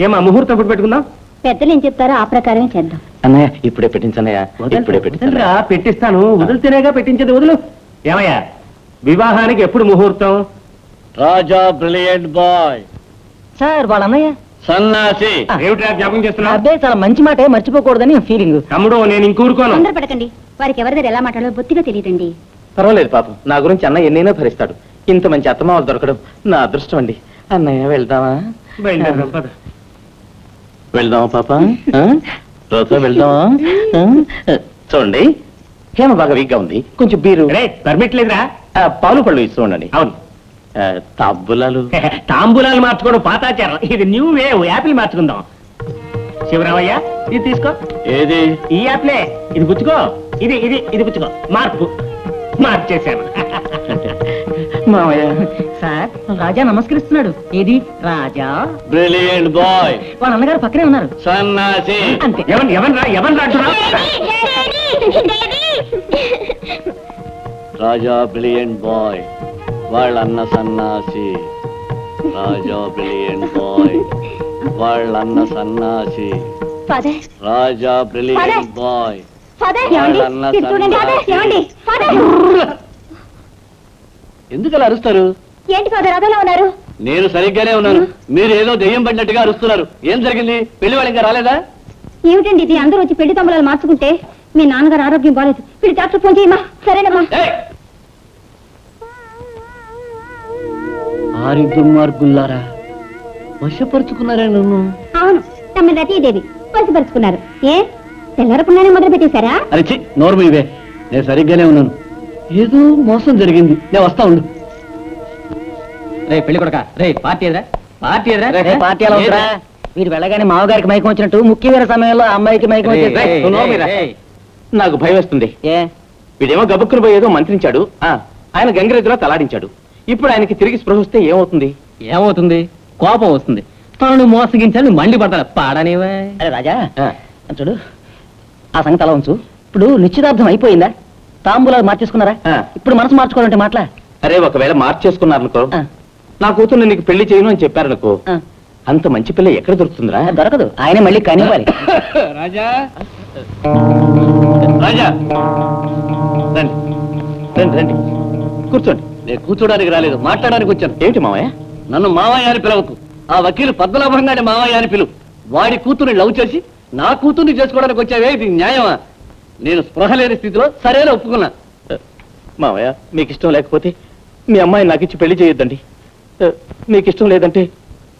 ఏమా ముహూర్తం ఎప్పుడు పెట్టుకుందాం? పెద్దలు ఏం చెప్తారో ఆ ప్రకారమే చేద్దాం. అన్నయ్య ఇప్పుడే పెట్టించన్నయ్య ఇప్పుడే పెట్టించరా. వదలరా, పెట్టిస్తాను. వదిలితేనేగా పెట్టించేది. వదులు. ఏమయ్యా, వివాహానికి ఎప్పుడు ముహూర్తం? రాజా బ్రిలియంట్ బాయ్ సార్ వాళ్ళ అన్నయ్య సన్నాసి. ఏమిటి జ్ఞాపకం చేస్తున్నా? అబ్బే చాలా మంచి మాటే, మర్చిపోకూడదని ఫీలింగ్. తమ్ముడు, నేను ఇంకూరుకోను. తొందరపడకండి, వారికి ఎవరి దగ్గర ఎలా మాట్లాడాలో బొత్తిగా తెలియదండి. పర్వాలేదు పాపం, నా గురించి అన్నయ్య ఎన్నైనా భరిస్తాడు. ఇంత మంచి అత్తమావలు దొరకడం నా అదృష్టం అండి. అన్నయ్య వెళ్దామా? బయలుదేరదాం, పద. వెళ్దామా పాప? రోజా వెళ్దామా? చూడండి, హేమ బాగా వీక్గా ఉంది, కొంచెం బీరు. రే, పర్మిట్ లేదురా? పాలు పళ్ళు ఇస్తూ ఉండండి. అవును. తాంబూలాలు. తాంబూలాలు మార్చుకోవడం పాతాచారం. ఇది న్యూ వేవ్. యాపిల్ మార్చుకుందాం. శివరామయ్య, ఇది తీసుకో. ఏది? ఈ యాప్లే. ఇది పుచ్చుకో. ఇది ఇది ఇది పుచ్చుకో. మార్చేశాను. మామయ్య సార్ రాజా నమస్కరిస్తున్నాడు. ఏది రాజా? బ్రిలియంట్ బాయ్ వాళ్ళ అన్నగారు పక్కనే ఉన్నారు. సన్నాసి. అంతే. ఎవరు అంటున్నా? రాజా బ్రిలియంట్ బాయ్ వాళ్ళన్న సన్నాసి. రాజా బ్రిలియంట్ బాయ్ వాళ్ళన్న సన్నాసి. ఫాదర్, రాజా బ్రిలియంట్ బాయ్ ఫాదర్, ఏమండి? ఇది చూడండి. ఏమండి ఫాదర్? ఎందుకు అలా అరుస్తారు? ఏంటి ఫాదర్ అదోలా ఉన్నారు? నేను సరిగ్గానే ఉన్నాను, మీరు ఏదో దెయ్యం పడినట్టుగా అరుస్తున్నారు. ఏం జరిగింది? పెళ్లి వాళ్ళు ఇంకా రాలేదా? ఏమిటండి ఇది? అందరూ వచ్చి పెళ్లి తమ్ములాలు మార్చుకుంటే మీ నాన్నగారు ఆరోగ్యం బాలేదు. వీడి డాక్టర్ ఫోన్ చేయమ్మా. సరేనమ్మా. ఏయ్! ఆరి దుర్మార్గుల్లారా, వశపరుచుకున్నారా నన్ను? అవును, తమ రతీదేవి వసిపరుచుకున్నారు. ఏ తెల్లరకుండానే మొదలు పెట్టేశారా? అరిచి నోర్ము ఇవే. నేను సరిగ్గానే ఉన్నాను, ఏదో మోసం జరిగింది. నేను వస్తా ఉండు. రే పెళ్లి కొడక, రే పార్టీ ఎదురా, పార్టీ ఎదురా. రే, పార్టీ ఎలా ఉందిరా? వీరు వెళ్ళగానే మామగారికి మైకం వచ్చినట్టు ముఖ్యమైన సమయంలో అమ్మాయికి మైకం వచ్చేది. రేయ్, నువ్వు నోరుమీరా. నాకు భయం వేస్తుంది. ఏ వీడేమో గబుక్కును పోయి ఏదో మంత్రించాడు, ఆయన గంగిరెద్దులో తలాడించాడు. ఇప్పుడు ఆయనకి తిరిగి స్పృహ వస్తే ఏమవుతుంది? ఏమవుతుంది? కోపం వస్తుంది. తనను మోసగించాలని మండి పడతాడు. పాడనివే. అరే రాజా, ఆ, చూడు, ఆ సంగతి అలా ఉంచు. ఇప్పుడు నిశ్చితార్థం అయిపోయిందా? తాంబూలాలు మార్చేసుకున్నారా? ఆ. ఇప్పుడు మనసు మార్చుకోవాలంటే మాట్లా. అరే ఒకవేళ మార్చేసుకున్నారనుకో, ఆ. నా కూతురు నీకు పెళ్లి చేయను అని చెప్పారనుకో, ఆ. అంత మంచి పిల్ల ఎక్కడ దొరుకుతుందిరా? దొరకదు, ఆయనే మళ్ళీ కానివ్వాలి. రాజా, రాజా రండి. రండి రండి, కూర్చోండి. నేను కూర్చోడానికి రాలేదు, మాట్లాడడానికి వచ్చాను. ఏమిటి మావయ్య? నన్ను మావయ్య అని పిలవకు. ఆ వకీలు పద్మనాభం గారి మావయ్య అని పిలువు. వాడి కూతుర్ని లవ్ చేసి నా కూతుర్ని చేసుకోవడానికి వచ్చావే, ఇది న్యాయమా? నేను స్పృహ లేని స్థితిలో సరేనా ఒప్పుకున్నా. మావయ్య, మీకు ఇష్టం లేకపోతే మీ అమ్మాయిని నాకు ఇచ్చి పెళ్లి చేయొద్దండి. మీకు ఇష్టం లేదంటే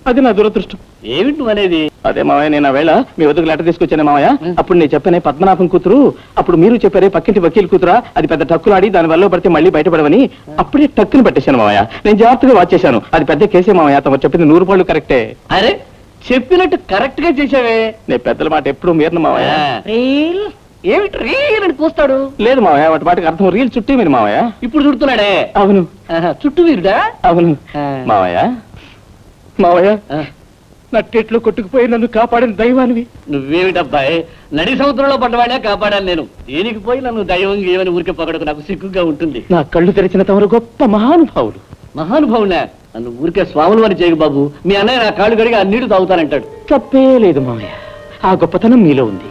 అది నా దురదృష్టం. ఏమిటి నువ్వు అనేది? అదే మావయ్య, నేను ఆ వేళ మీ వద్దకు లెటర్ తీసుకొచ్చానే మావయ్య. అప్పుడు నేను చెప్పానే పద్మనాభం కూతురు, అప్పుడు మీరు చెప్పారే పక్కింటి వకీల్ కూతురా, అది పెద్ద టక్కులాడి దాని వల్ల పడితే మళ్ళీ బయటపడవని అప్పుడే టక్కుని పట్టేశాను మావయ్య. నేను జాగ్రత్తగా వాచ్ చేశాను. అది పెద్ద కేసే మావయ్య. తమ చెప్పింది 100 రూపాయలు కరెక్టే. అరే చెప్పినట్టు కరెక్ట్ గా చేసావే. నేను పెద్దల మాట ఎప్పుడు మీరను మావయ్య. ఏమిటి రీలని కూస్తాడు? లేదు మావయ్య, వాటి మాటకి అర్థం రీల్ చుట్టూ మీరు మావయ్య. ఇప్పుడు చుడుతున్నాడే. అవును చుట్టూ వీరుడా? అవును మావయ్య. మావయ్య, ఆ. నా టెట్లో కొట్టుకుపోయి నన్ను కాపాడిన దైవానివి. నువ్వేమిటబ్బాయి, నడి సముద్రంలో పడ్డవాడే కాపాడాను నేను. దేనికి పోయి నన్ను దైవం ఏమని ఊరికే పొగడకు, నాకు సిగ్గుగా ఉంటుంది. నా కళ్ళు తెరిచిన తమరు గొప్ప మహానుభావులు. మహానుభావునా? నన్ను ఊరికే స్వాములు అని చేయకు బాబు. మీ అన్నయ్య నా కాళ్ళు కడిగి ఆ నీళ్లు తాగుతానంటాడు. తప్పే లేదు మావయ్య, ఆ గొప్పతనం మీలో ఉంది.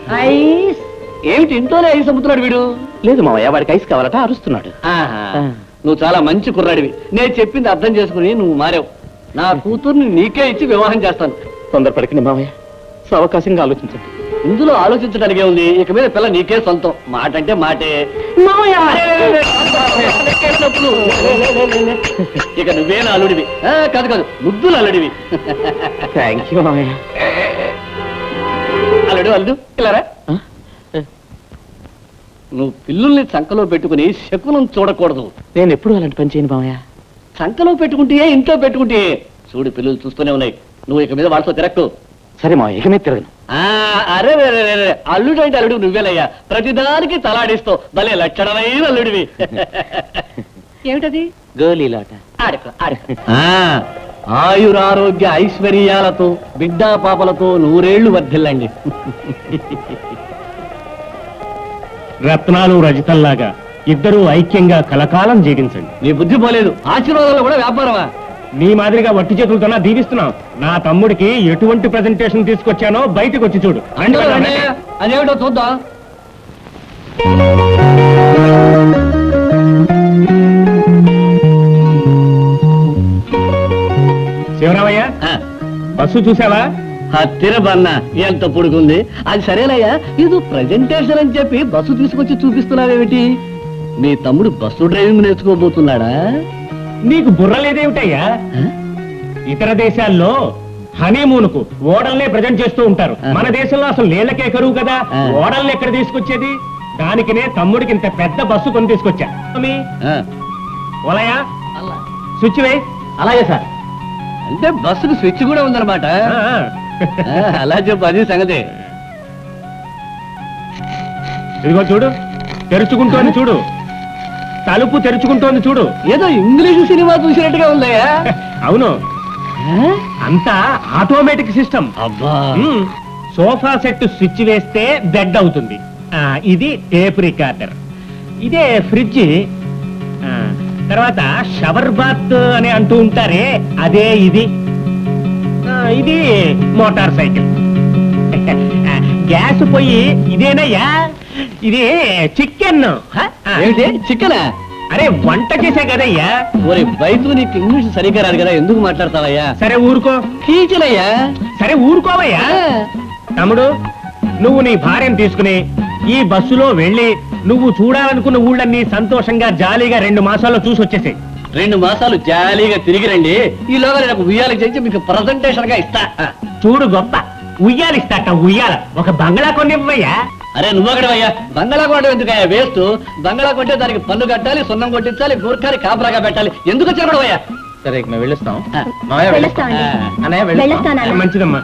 ఏమిటి ఇంట్లోనే ఐస్ అమ్ముతున్నాడు వీడు? లేదు మావయ్య, వాడికి ఐస్ కావాలట, అరుస్తున్నాడు. ఆహా. నువ్వు చాలా మంచి కుర్రాడివి. నేను చెప్పింది అర్థం చేసుకుని నువ్వు మారావు. నా కూతుర్ని నీకే ఇచ్చి వివాహం చేస్తాను. తొందరపడికి మావయ్య, అవకాశంగా ఆలోచించండి. ఇందులో ఆలోచించడానికే ఉంది. ఇక మీద పిల్ల నీకే సొంతం. మాట అంటే మాటే. ఇక నువ్వేనా అల్లుడివి? కాదు కాదు, ముద్దులు అల్లుడివి. థ్యాంక్ యూ మావయ్య. అల్లుడు అల్లుడు ఇలారా. నువ్వు పిల్లుల్ని చంకలో పెట్టుకుని శకునం చూడకూడదు. నేను ఎప్పుడు అలాంటి పని చేయను మావయ్య. చంకలో పెట్టుకుంటే ఇంట్లో పెట్టుకుంటే చూడు, పిల్లలు చూస్తూనే ఉన్నాయి. నువ్వు ఇక మీద వాళ్ళతో తిరక్కు. సరే మావయ్య, ఇక మీద తిరగను. అరే అల్లుడు అంటే అల్లుడు నువ్వేనయ్యా. ప్రతిదానికి తలాడిస్తావు. భలే లక్షణమైన అల్లుడివి. ఏమిటది? గోలీలాట. ఆడుకో ఆడుకో. ఆయురారోగ్య ఐశ్వర్యాలతో బిడ్డా పాపలతో 100 ఏళ్లు వర్ధిల్లండి. రత్నాలు రజితంలాగా ఇద్దరూ ఐక్యంగా కలకాలం జీవించండి. నీ బుద్ధి పోలేదు. ఆశీర్వాదాలు కూడా వ్యాపారమా? నీ మాదిరిగా వట్టి చేతులతోనా దీవిస్తున్నాం. నా తమ్ముడికి ఎటువంటి ప్రెజెంటేషన్ తీసుకొచ్చానో బయటకు వచ్చి చూడు. అదేమిటో చూద్దాం. శివరామయ్య, బస్సు చూసావా? తిరబన్నా ఎంత పొడుగుంది. అది సరేనయ్యా, ఇది ప్రెజెంటేషన్ అని చెప్పి బస్సు తీసుకొచ్చి చూపిస్తున్నావేమిటి? మీ తమ్ముడు బస్సు డ్రైవింగ్ నేర్చుకోబోతున్నాడా? నీకు బుర్ర లేదేమిటయ్యా? ఇతర దేశాల్లో హనీమూన్కు ఓడల్నే ప్రజెంట్ చేస్తూ ఉంటారు. మన దేశంలో అసలు నీళ్ళకే కరువు కదా, ఓడల్ని ఎక్కడ తీసుకొచ్చేది? దానికినే తమ్ముడికి ఇంత పెద్ద బస్సు కొని తీసుకొచ్చా. ఓలయ్యా, స్విచ్ వేయి. అలాగే సార్. అంటే బస్సుకు స్విచ్ కూడా ఉందన్నమాట. అలా చెప్పు, అది సంగతి. ఇదిగో చూడు, తెరుచుకుంటోంది చూడు, తలుపు తెరుచుకుంటోంది చూడు. ఏదో ఇంగ్లీష్ సినిమా చూసినట్టుగా ఉందయ్యా. అవును, అంతా ఆటోమేటిక్ సిస్టమ్. అబ్బా, సోఫా సెట్ స్విచ్ వేస్తే బెడ్ అవుతుంది. ఇది టేప్ రికార్డర్, ఇదే ఫ్రిడ్జ్. తర్వాత షవర్ బాత్ అని అంటూ ఉంటారే, అదే ఇది. ఇది మోటార్ సైకిల్. గ్యాస్ పొయ్యి ఇదేనయ్యా. ఇది చికెన్. ఏమిటి చికెనా? అరే వంట చేసే కదయ్యా. ఒరే బయట నీకు ఇంగ్లీష్ సరిగ్గా రాదు కదా, ఎందుకు మాట్లాడతావయ్యా? సరే ఊరుకో. కీచలయ్యా. సరే ఊరుకోవయ్యా. తమ్ముడు, నువ్వు నీ భార్యను తీసుకుని ఈ బస్సులో వెళ్ళి నువ్వు చూడాలనుకున్న ఊళ్ళన్నీ సంతోషంగా జాలీగా 2 మాసాల్లో చూసి వచ్చేసాయి. 2 మాసాలు జాలీగా తిరిగి రండి. ఈలోగా నేను ఉయ్యాలకు చేసి మీకు ప్రజెంటేషన్ గా ఇస్తా. చూడు గొప్ప, ఉయ్యాలిస్తాట. ఉయ్యాల ఒక బంగ్లా కొనివ్వయ్యా. అరే నువ్వగడవయ్యా, బంగాళా కొట్టడం ఎందుకయ్యా? వేస్ట్. బంగాళా కొట్టే దానికి పన్ను కట్టాలి, సున్నం కొట్టించాలి, గూర్ఖాని కాపలాగా పెట్టాలి. ఎందుకు చెప్పడవయ్యా? సరే మేము వెళ్ళొస్తాం. మంచిదమ్మా.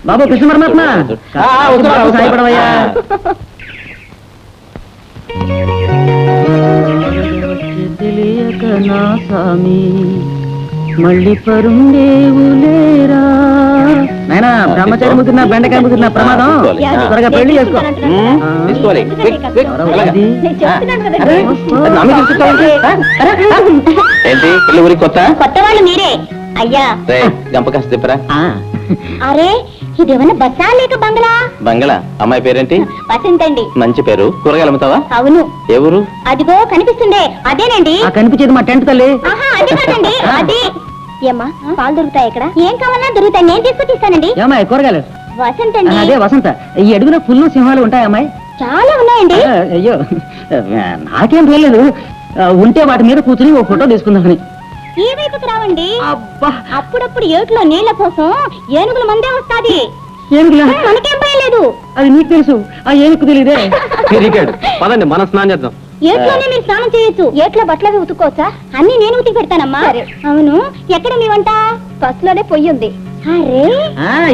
బాబు కృష్ణ పరమాత్మ వస్తున్నా. సాయపడవయ్యా తెలియక నా స్వామి మళ్ళీ పరుండేవులేరా నాయనా బ్రహ్మచారి ముద్దున్న బెండకాయ ముద్దున్న ప్రమాదం త్వరగా పెళ్లి చేసుకో తీసుకోవాలి. క్విక్, క్విక్, అలాగా. చెప్తున్నాను నా మీద తీసుకోవాలి. ఏంటి పెళ్లి ఊరికి కొత్త కొత్త వాళ్ళు మీరే అయ్యా. గంప కాస్త తిప్పరా. అరే ఇదేమన్నా బస్సా లేక బంగ్లా? బంగళ. అమ్మాయి పేరేంటి? వసంతండి. మంచి పేరు. కూరగాయలు అమ్ముతావా? అవును. ఏ ఊరు? అదిగో కనిపిస్తుందే అదేనండి. కనిపించేది మా టెంట్ తల్లి ఆహా అది కాదండి అది. ఏమ్మా పాలు దొరుకుతాయి ఇక్కడ? ఏం కావాలన్నా దొరుకుతాయి, నేను తీసుకొచ్చి ఇస్తానండి. ఏమాయి కూరగాయలు వసంతండి. అదే వసంత ఈ అడుగులో పుల్లు సింహాలు ఉంటాయి అమ్మాయి చాలా ఉన్నాయండి. అయ్యో నాకేం తెలియదు ఉంటే వాటి మీద కూర్చుని ఓ ఫోటో తీసుకుందామని ఈ వైపుకి రావండి. అబ్బా అప్పుడప్పుడు ఏట్లో నీళ్ల కోసం ఏనుగుల మందే వస్తాది. ఏనుగులా? మనకేం భయలేదు. అది నీకు తెలుసు ఆ ఏనుగు తెలియదే పదండి మనం స్నానం చేద్దాం. ఏట్లోనే మీరు స్నానం చేయొచ్చు. ఏట్లో బట్టలవి ఉతుక్కోవచ్చా? అన్ని నేను ఉతికి పెడతానమ్మా. అవును ఎక్కడ మీ వంట? బస్సులోనే పొయ్యి ఉంది. అరే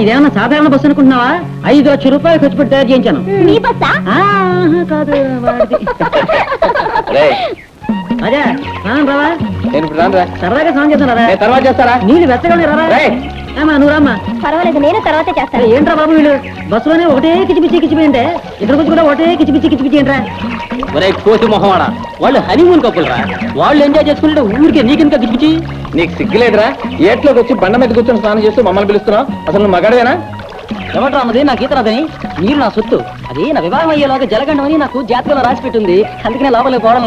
ఇదేమన్నా సాధారణ బస్సు అనుకుంటున్నావా 5 లక్షల రూపాయలు ఖర్చు పెట్టి తయారు చేయించాను మీ బస్సా? కాదు వాడిది. అదే స్నానం రావా నేను ఇప్పుడు రానురా. సరదాగా స్నానం చేస్తాను రా నేను తర్వాత చేస్తారా? నీళ్ళు వెచ్చగా రారా రేయ్. ఏమా నువ్వు రామ్మా పర్వాలేదు నేను తర్వాతే చేస్తాను. ఏంట్రా బాబు వీళ్ళు బస్సులోనే ఒకటే కిచిపిచ్చి కిచిపి అంటే ఇద్దరు కూడా ఒకటే కిచిపిచ్చి కిచిపిచ్చి ఏంట్రా ఒరే కోసి మొహవాడా, వాళ్ళు హనీమూన్ కప్పులు రా. వాళ్ళు ఎంజాయ్ చేసుకుంటే ఊరికే నీకెందుకు గిచ్చిపిచ్చి? నీకు సిగ్గులేదురా? ఏట్లోకి వచ్చి బండ మీద కూర్చొని స్నానం చేస్తూ మమ్మల్ని పిలుస్తున్నావు? అసలు నువ్వు మగాడవేనా? ఎవట్రా అన్నది నాకు ఈత రాదని మీరు నా సొత్తు అది నా వివాహం అయ్యేలాగా జలగండం అని నాకు జాతకంలో రాసి పెట్టింది అందుకనే లోపలికి పోవడం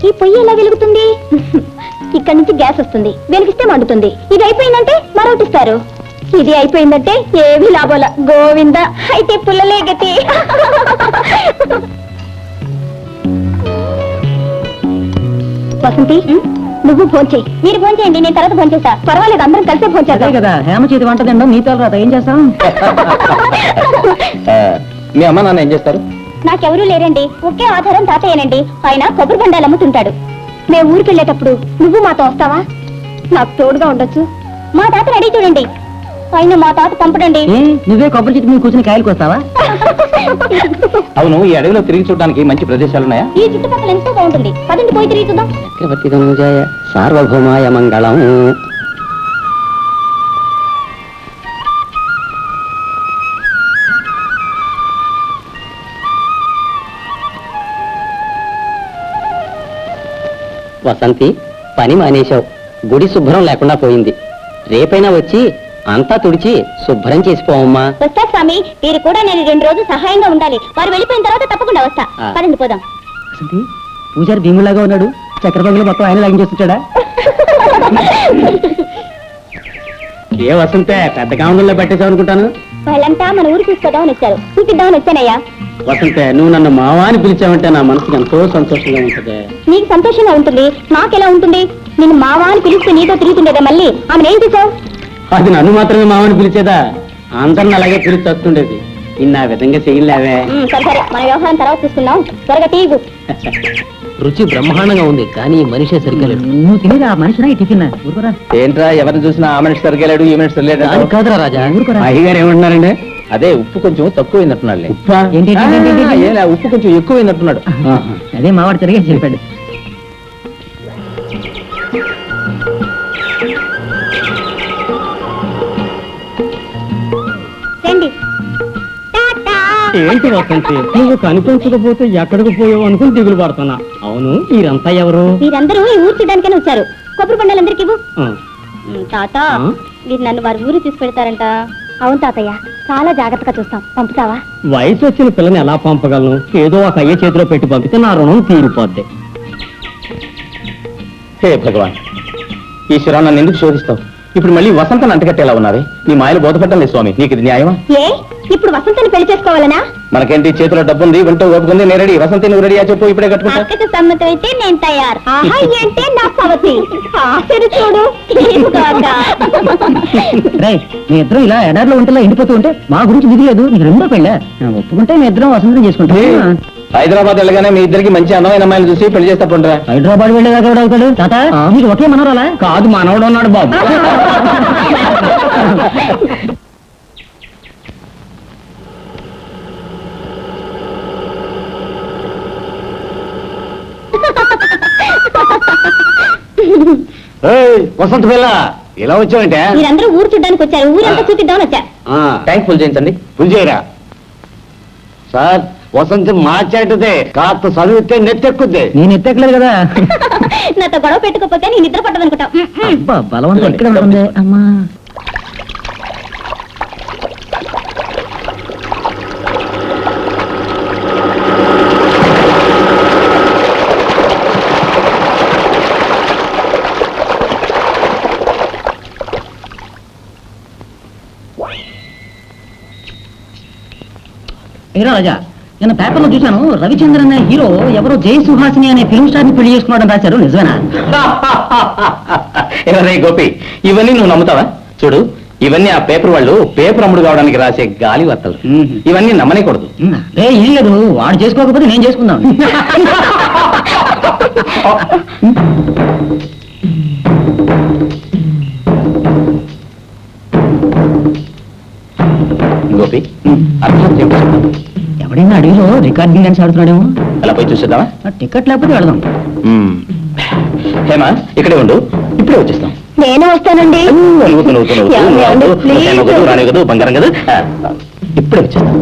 ఈ పొయ్యి ఎలా వెలుగుతుంది? ఇక్కడ నుంచి గ్యాస్ వస్తుంది, వెలిగిస్తే మండుతుంది. ఇది అయిపోయిందంటే మరొకటిస్తారు. ఇది అయిపోయిందంటే ఏమీ లాభాల గోవింద. అయితే పుల్లలే గతి. వసంతి నువ్వు ఫోన్ చేయి. మీరు ఫోన్ చేయండి, నేను తర్వాత ఫోన్ చేస్తా. పర్వాలేదు అందరం కలిసే ఫోన్ చేద్దాం కదా హేమ చేతి వంట తినడం నీతో రాత ఏం చేస్తాం మీ అమ్మ నాన్న ఏం చేస్తారు? నాకెవరూ లేరండి, ఒకే ఆధారం తాతయ్యనండి. ఆయన కొబ్బరి బండాలు అమ్ముతుంటాడు. మేము ఊరికి వెళ్ళేటప్పుడు నువ్వు మాతో వస్తావా? నాకు తోడుగా ఉండొచ్చు. మా తాతని అడిగి చూడండి, ఆయన మా తాత పంపడండి. నువ్వే కొబ్బరి చెట్టు మీద కూర్చుని కాయలకు వస్తావా అవును, ఈ అడవిలో తిరిగి చూడడానికి మంచి ప్రదేశాలు ఉన్నాయా? ఈ చుట్టుపక్కల ఎంతో బాగుంటుంది. పదండి పోయి తిరిగి చూద్దాం. చక్రవర్తి ధనుజాయ సార్వభౌమాయ మంగళం. వసంతి పని మానేశావు, గుడి శుభ్రం లేకుండా పోయింది. రేపైనా వచ్చి అంతా తుడిచి శుభ్రం చేసిపోవమ్మా. వస్తా స్వామి, మీరు కూడా నేను 2 రోజులు సహాయంగా ఉండాలి. వారు వెళ్ళిపోయిన తర్వాత తప్పకుండా వస్తా. పదండి పోదాం. వసంతి పూజారి భీములాగా ఉన్నాడు, చక్రపతిలో మొత్తం ఆయన లాగిం చేస్తుంటాడా? ఏ వసంతే పెద్ద కామంలో పెట్టేసావు అనుకుంటాను. వాళ్ళంతా మన ఊరు చూసుకోదామని వచ్చారు, చూపిద్దామని వచ్చానయ్యా. వసంతే నువ్వు నన్ను మావా అని పిలిచావంటే నా మనసుకి ఎంతో సంతోషంగా ఉంటది. నీకు సంతోషంగా ఉంటుంది, నాకెలా ఉంటుంది? నిన్ను మావా అని పిలిస్తే నీతో తిరుగుతుండేదా మళ్ళీ? ఆమెను ఏం చూసావు? అది నన్ను మాత్రమే మావని పిలిచేదా? అందరిని అలాగే పిలిచి వస్తుండేది. ఇన్న విధంగా చేయలేవే. సరే సరే, మన వ్యవహారం తర్వాత చూసుకున్నాం. త్వరగా తీగు. రుచి బ్రహ్మాండంగా ఉంది, కానీ మనిషే సరిగ్గా లేడు. నువ్వు తినేదా మనిషినా ఈ టిఫిన్ ఊరుకోరా. ఏంట్రా ఎవరిని చూసినా ఆ మనిషి సరిగలేడు ఈ మనిషి సరిలేడు అది కాదురా రాజా, ఊరుకోరా. అయ్యగారు ఏమంటున్నారండి? అదే ఉప్పు కొంచెం తక్కువైనట్టున్నాడులే. ఏంటి, ఏంటి, ఏంటి, ఏంటి, ఏంటి? ఏలే, ఉప్పు కొంచెం ఎక్కువైనట్టున్నాడు. అదే మావాడు సరిగా చెప్పాడు. రండి. టాటా. ఏంటి వసంతి నువ్వు కనిపించకపోతే ఎక్కడికి పోయావు అనుకుని దిగులు పడుతున్నా. అవును మీరంతా ఎవరు? మీరందరూ ఈ ఊరు చూడడానికనే వచ్చారు. కొబ్బరి బండాలందరికీ ఇవ్వు. ఆ, తాత ఆ? మీరు నన్ను వారి ఊరు తీసుకెళ్తారంట. అవును తాతయ్య, చాలా జాగ్రత్తగా చూస్తాం. పంపుతావా? వయసు వచ్చిన పిల్లని ఎలా పంపగలను? ఏదో ఒక అయ్య చేతిలో పెట్టి పంపితే నా రుణం తీరిపోద్ది. హే భగవాన్, ఈశ్వరా నన్ను ఎందుకు శోధిస్తావు? ఇప్పుడు మళ్ళీ వసంతం అంటగట్టేలా ఉన్నావే నీ మాయలు బోధపడ్డం లేదు స్వామి నీకు ఇది న్యాయమా ఏ ఇప్పుడు వసంతని పెళ్లి చేసుకోవాలనా? మనకేంటి చేతిలో డబ్బుంది వింటూ ఓపుకుంది నేను రెడీ వసంతి నువ్వు రెడీ చెప్పు ఇప్పుడే కట్టుకుంటా అక్కకి సమ్మతం అయితే నేను తయారు. ఆహా ఏంటే నా సవతి ఆశలు చూడు తీసుకోగా. మీ ఇద్దరం ఇలా ఎడారిలో ఉంటేలా ఎండిపోతూ ఉంటే మా గురించి నిధి లేదు నీకు రెండో పెళ్ళ ఒప్పుకుంటే మీ ఇద్దరం వసంతం చేసుకుంటాం. హైదరాబాద్ వెళ్ళగానే మీ ఇద్దరికి మంచి అందమైన అమ్మాయిలు చూసి పెళ్లి చేస్తా పండురా హైదరాబాద్ వెళ్ళేదాకా ఎవడు అవుతాడు తాత మీకు ఒకే మనవరాలా? కాదు మనవడు ఉన్నాడు బాబు. వసంత పిల్ల ఇలా వచ్చావంటే మీరందరూ ఊరు చూడ్డానికి వచ్చారు. ఊరంతా చూపిద్దామని వచ్చా. ట్యాంక్ ఫుల్ చేయించండి ఫుల్ చేయరా సార్? వసంతి మార్చేటదే కాస్త చదివితే నెత్తెక్కుద్ది. నేను ఎత్తట్లేదు కదా. నాతో గొడవ పెట్టుకోపోతే నేను నిద్ర పట్టదనుకుంటా. అబ్బా బలవంతం ఇక్కడ ఉంటుంది అమ్మా. హీరో రాజా నేను పేపర్లో చూశాను రవిచంద్రన్ అనే హీరో ఎవరో జై సుహాసిని అనే ఫిల్మ్ స్టార్ ని పెళ్లి చేసుకున్నాడని రాశారు నిజమేనా? ఎవరే గోపి ఇవన్నీ నువ్వు నమ్ముతావా? చూడు ఇవన్నీ ఆ పేపర్ వాళ్ళు పేపర్ అమ్ముడు కావడానికి రాసే గాలి వార్తలు. ఇవన్నీ నమ్మనేకూడదు. రే ఏం లేదు వాడు చేసుకోకపోతే నేను చేసుకుందాం. గోపి అర్థం ఏమిటో చెప్పు. ఎవడైనా అడవిలో రికార్డింగ్ డాన్స్ ఆడుతున్నాడేమో. అలా పోయి చూసేద్దామా? టికెట్ లేకపోతే వెళదాం. హేమా ఇక్కడే ఉండు ఇప్పుడే వచ్చేస్తాం. నేను వస్తానండి. రాని కదా బంగారం కదా ఇప్పుడే వచ్చేస్తాం.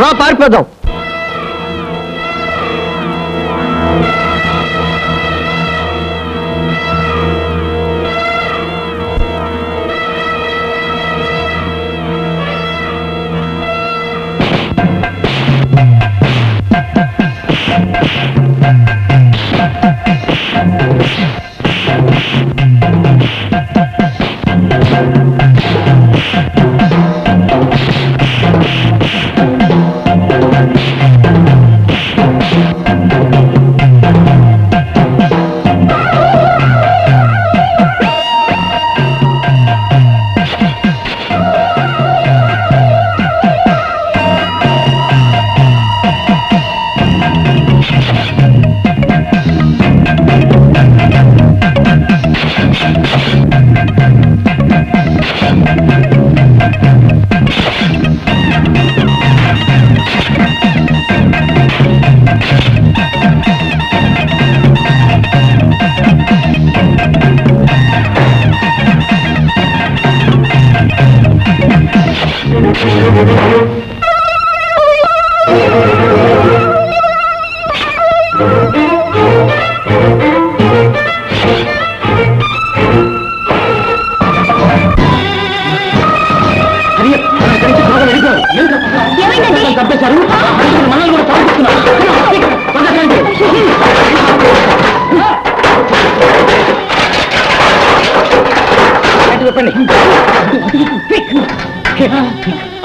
రా పారిపోదాం.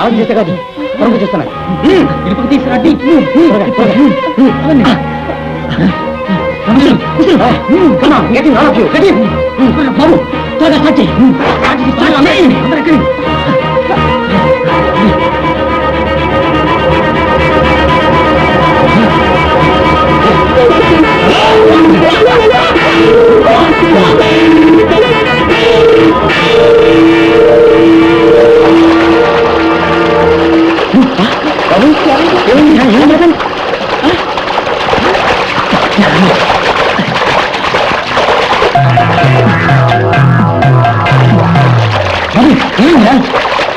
ఆలోచన చేస్తే కాదు పరుగు చేస్తున్నా ఇరుపుకు తీసుకురండి. బాబు త్వరగా స్టార్ట్ చేయి.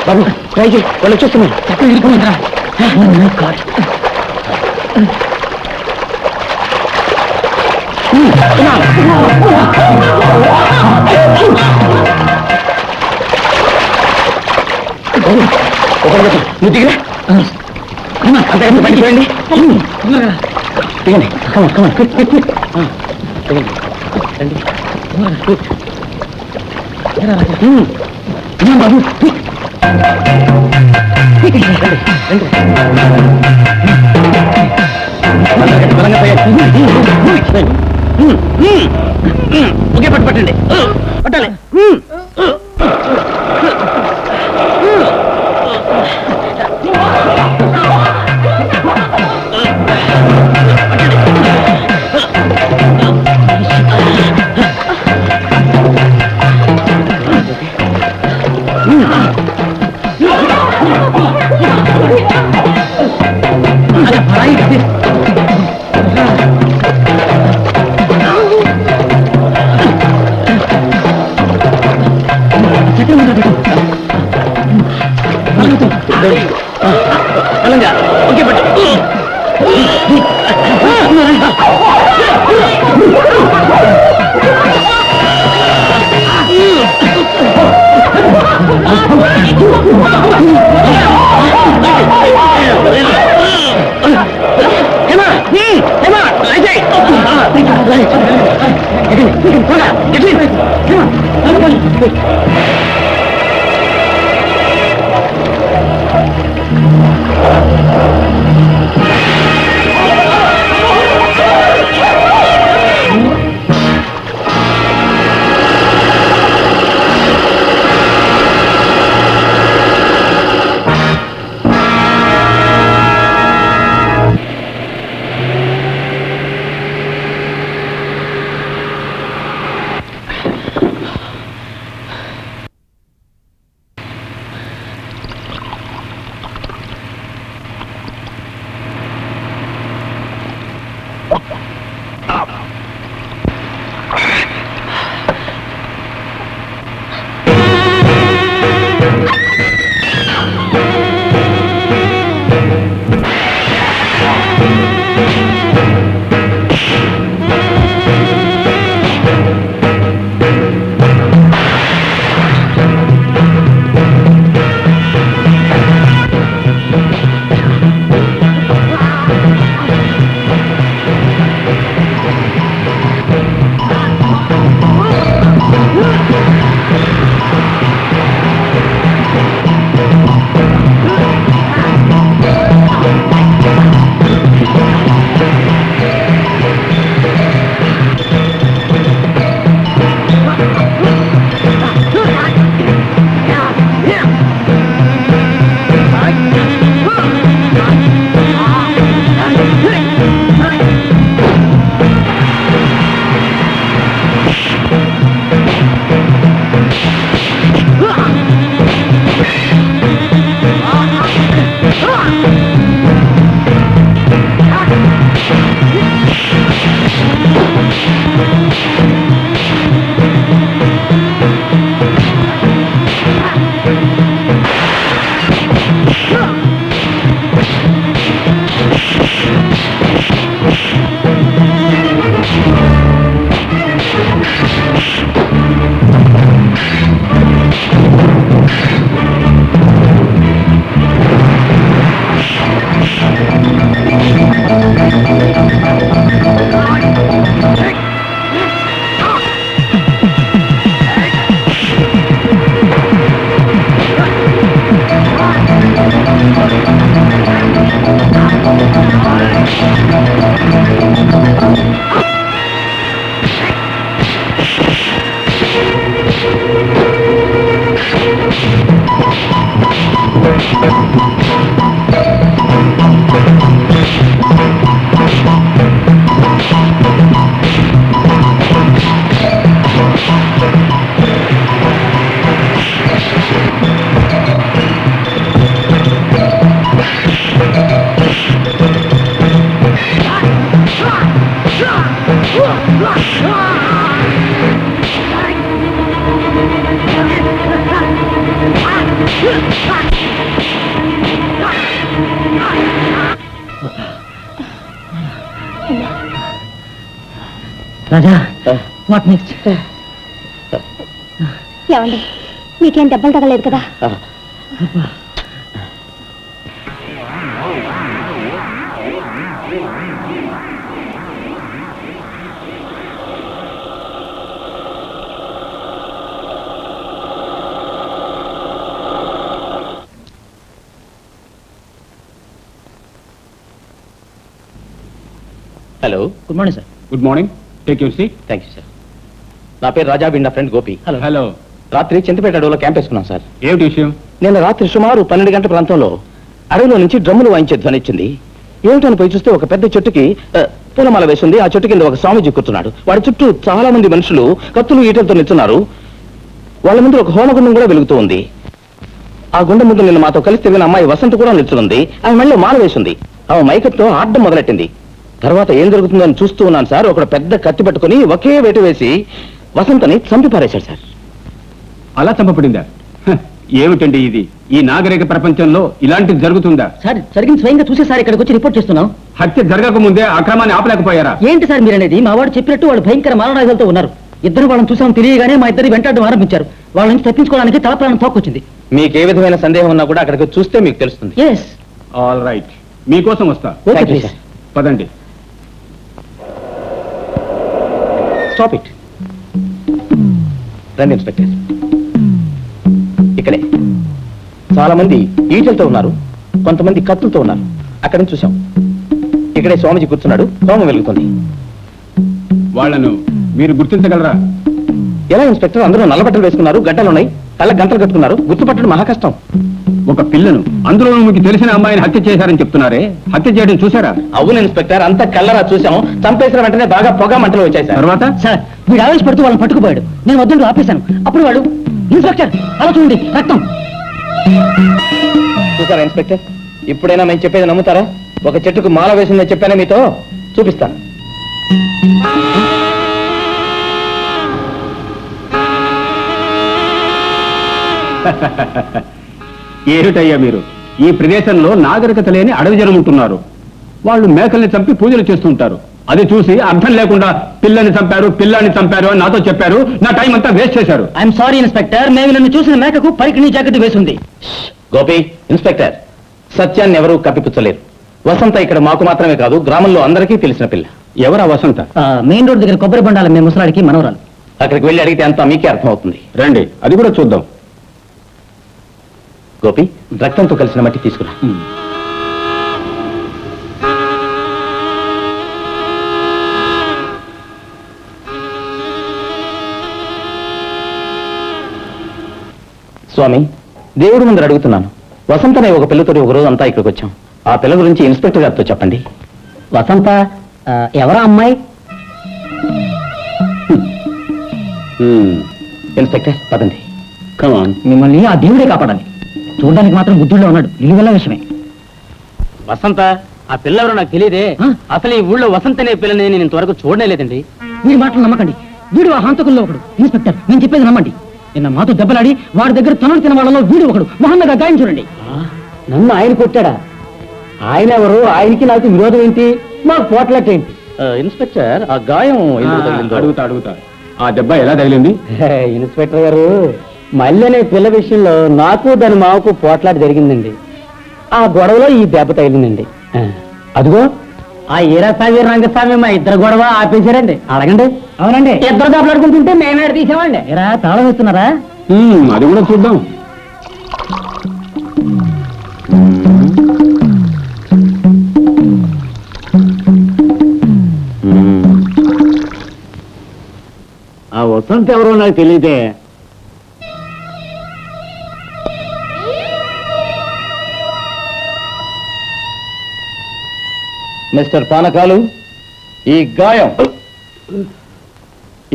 బాబు ట్రై చేయి, వాళ్ళు వచ్చేస్తున్నారు. చక్కగా ఇరుకున్నారా? నువ్వు దిగిరా, అంతకంటే బయట చూడండి. దిగండి, కమన్ దిగండి. బాబు ఒకే పట్టు పట్టండి, పట్టాలి. ఒకే పట్టు. Raja what next? ఏమండి మీకేం దెబ్బలు తగలేదు కదా? Hello, good morning sir. Good morning, take your seat. Thank you sir. నా పేరు రాజా, నా ఫ్రెండ్ గోపి. హలో. హలో, రాత్రి చింతపేట అడవిలో క్యాంప్ వేసుకున్నాం సార్. ఏమిటి విషయం? నేను రాత్రి సుమారు 12 గంటల ప్రాంతంలో అడవిలో నుంచి డ్రమ్ములు వాయించే ధ్వని వచ్చింది. ఏమిటని పోయి చూస్తే ఒక పెద్ద చెట్టుకి పూలమాల వేసింది. ఆ చెట్టు కింద ఒక స్వామీజీ కూర్చున్నాడు. వాడి చుట్టూ చాలా మంది మనుషులు కత్తులు ఈటలతో నిల్చున్నారు. వాళ్ళ ముందు ఒక హోమగుండం కూడా వెలుగుతూ ఉంది. ఆ గుండం ముందు నిన్న మాతో కలిసి తిరిగిన అమ్మాయి వసంత కూడా నిల్చుంది. ఆమె మళ్ళీ మాల వేసింది. ఆమె మైకత్తో ఆడడం మొదలెట్టింది. తర్వాత ఏం జరుగుతుందో అని చూస్తూ ఉన్నాను సార్. ఒక పెద్ద కత్తి పట్టుకుని ఒకే వేటు వేసి వసంతని చంపి పారేశాడు సార్. అలా చంపబడిందా? ఏమిటండి ఇది? ఈ నాగరిక ప్రపంచంలో ఇలాంటిది జరుగుతుందా? సార్ జరిగిన స్వయంగా చూసే సార్ ఇక్కడికి వచ్చి రిపోర్ట్ చేస్తున్నాం. హత్య జరగక ముందే అక్రమాన్ని ఆపలేకపోయారా? ఏంటి సార్ మీరు అనేది? మా వాడు చెప్పినట్టు వాళ్ళు భయంకర మారణాయుధాలతో ఉన్నారు. ఇద్దరు వాళ్ళని చూసామని తెలియగానే మా ఇద్దరు వెంటాడడం ఆరంభించారు. వాళ్ళ నుంచి తప్పించుకోవడానికి తలప్రాణం తోక్కొచ్చింది. మీకు ఏ విధమైన సందేహం ఉన్నా కూడా అక్కడికి చూస్తే మీకు తెలుస్తుంది. ఎస్. ఆల్ రైట్, మీకోసం వస్తా. Okay Thank you, please. sir. పదండి. Stop it. రండి ఇన్స్పెక్టర్. ఇక్కడే చాలా మంది ఈటలతో ఉన్నారు, కొంతమంది కత్తులతో ఉన్నారు. అక్కడ నుంచి చూసాం. ఇక్కడే స్వామిజీ కూర్చున్నాడు, హోమం వెలుగుతుంది. వాళ్ళను మీరు గుర్తించగలరా? ఎలా ఇన్స్పెక్టర్? అందరూ నల్లబట్టలు వేసుకున్నారు, గడ్డలున్నాయి, కళ్ళ గంటలు కట్టుకున్నారు. గుర్తుపట్టడం మహా కష్టం. ఒక పిల్లను, అందులో మీకు తెలిసిన అమ్మాయిని హత్య చేశారని చెప్తున్నారే, హత్య చేయడం చూసారా? అవును ఇన్స్పెక్టర్, అంతా కళ్ళరా చూసాం. చంపేసిన వెంటనే బాగా పొగ మంటలు వచ్చాయి సార్. తర్వాత సార్ వీడు ఆవేశపడుతూ వాళ్ళని పట్టుకుపోయాడు. నేను వద్దంటూ ఆపేశాను. అప్పుడు వాడు ఇన్స్పెక్టర్ అలా చూడండి రక్తం. చూసారా ఇన్స్పెక్టర్? ఇప్పుడైనా మేము చెప్పేది నమ్ముతారా? ఒక చెట్టుకు మాల వేసిందని చెప్పానే మీతో, చూపిస్తాను. ఏమిటయ్యా మీరు? ఈ ప్రదేశంలో నాగరికత లేని అడవి జనం ఉంటున్నారు. వాళ్ళు మేకల్ని చంపి పూజలు చేస్తుంటారు. అది చూసి అర్థం లేకుండా పిల్లని చంపారు, పిల్లాన్ని చంపారు అని నాతో చెప్పారు. నా టైం అంతా వేస్ట్ చేశారు. ఐఎమ్ సారీ ఇన్స్పెక్టర్, మేము నన్ను చూసిన మేకకు పరికిణి జాకెట్ వేసింది. గోపి, ఇన్స్పెక్టర్, సత్యాన్ని ఎవరూ కప్పిపుచ్చలేరు. వసంత ఇక్కడ మాకు మాత్రమే కాదు, గ్రామంలో అందరికీ తెలిసిన పిల్ల. ఎవరా వసంత? మెయిన్ రోడ్ దగ్గర కొబ్బరి బండాల మేము ముసలాడికి మనవరాలు. అక్కడికి వెళ్ళి అడిగితే అంతా మీకే అర్థమవుతుంది. రండి, అది కూడా చూద్దాం. గోపి, రక్తంతో కలిసిన మట్టి తీసుకురా. స్వామి, దేవుడి ముందర అడుగుతున్నాను. వసంతనే ఒక పిల్లతోటి ఒక రోజు అంతా ఇక్కడికి వచ్చాం. ఆ పిల్ల గురించి ఇన్స్పెక్టర్ గారితో చెప్పండి. వసంత ఎవరా అమ్మాయి? ఇన్స్పెక్టర్ పదండి. కమాన్. మిమ్మల్ని ఆ దేవుడే కాపాడాలి. చూడడానికి మాత్రం బుద్ధుల్లో ఉన్నాడు, నిలువెల్ల విషయమే. వసంత, ఆ పిల్ల ఎవరో నాకు తెలియదే. అసలు ఈ ఊళ్ళో వసంత అనే పిల్లని నేను ఇంతవరకు చూడనే లేదండి. వీడి మాటలు నమ్మకండి. వీడు ఆ హంతకుల్లో ఒకడు. ఇన్స్పెక్టర్ నేను చెప్పేది నమ్మండి. నిన్న మాతో దెబ్బలాడి వాడి దగ్గర తనుడు తిన వాళ్ళలో వీడు ఒకడు. మొహమ్మగా గాయం చూడండి. నన్ను ఆయన కొట్టాడా? ఆయన ఎవరు? ఆయనకి నాకు విరోధం ఏంటి? మాకు పోట్లట్ ఏంటి? ఇన్స్పెక్టర్, ఆ గాయం ఎందుకు తగిలిందో? అడుగుతా. ఆ దెబ్బ ఎలా తగిలింది? ఇన్స్పెక్టర్ గారు, మళ్ళీ అనే పిల్ల విషయంలో నాకు దాని మావకు పోట్లాట జరిగిందండి. ఆ గొడవలో ఈ దెబ్బ తగిలిందండి. అదిగో ఆ ఈరస్వామి రంగస్వామి మా ఇద్దరు గొడవ ఆపేశారండి. అడగండి. అవునండి, ఇద్దరు దెబ్బలాడుకుంటుంటే మేమే తీసామండి. ఇలా తాళం ఇస్తున్నారా? అది కూడా చూద్దాం. ఆ వసంత ఎవరో నాకు తెలియదే. మిస్టర్ పానకాలు, ఈ గాయం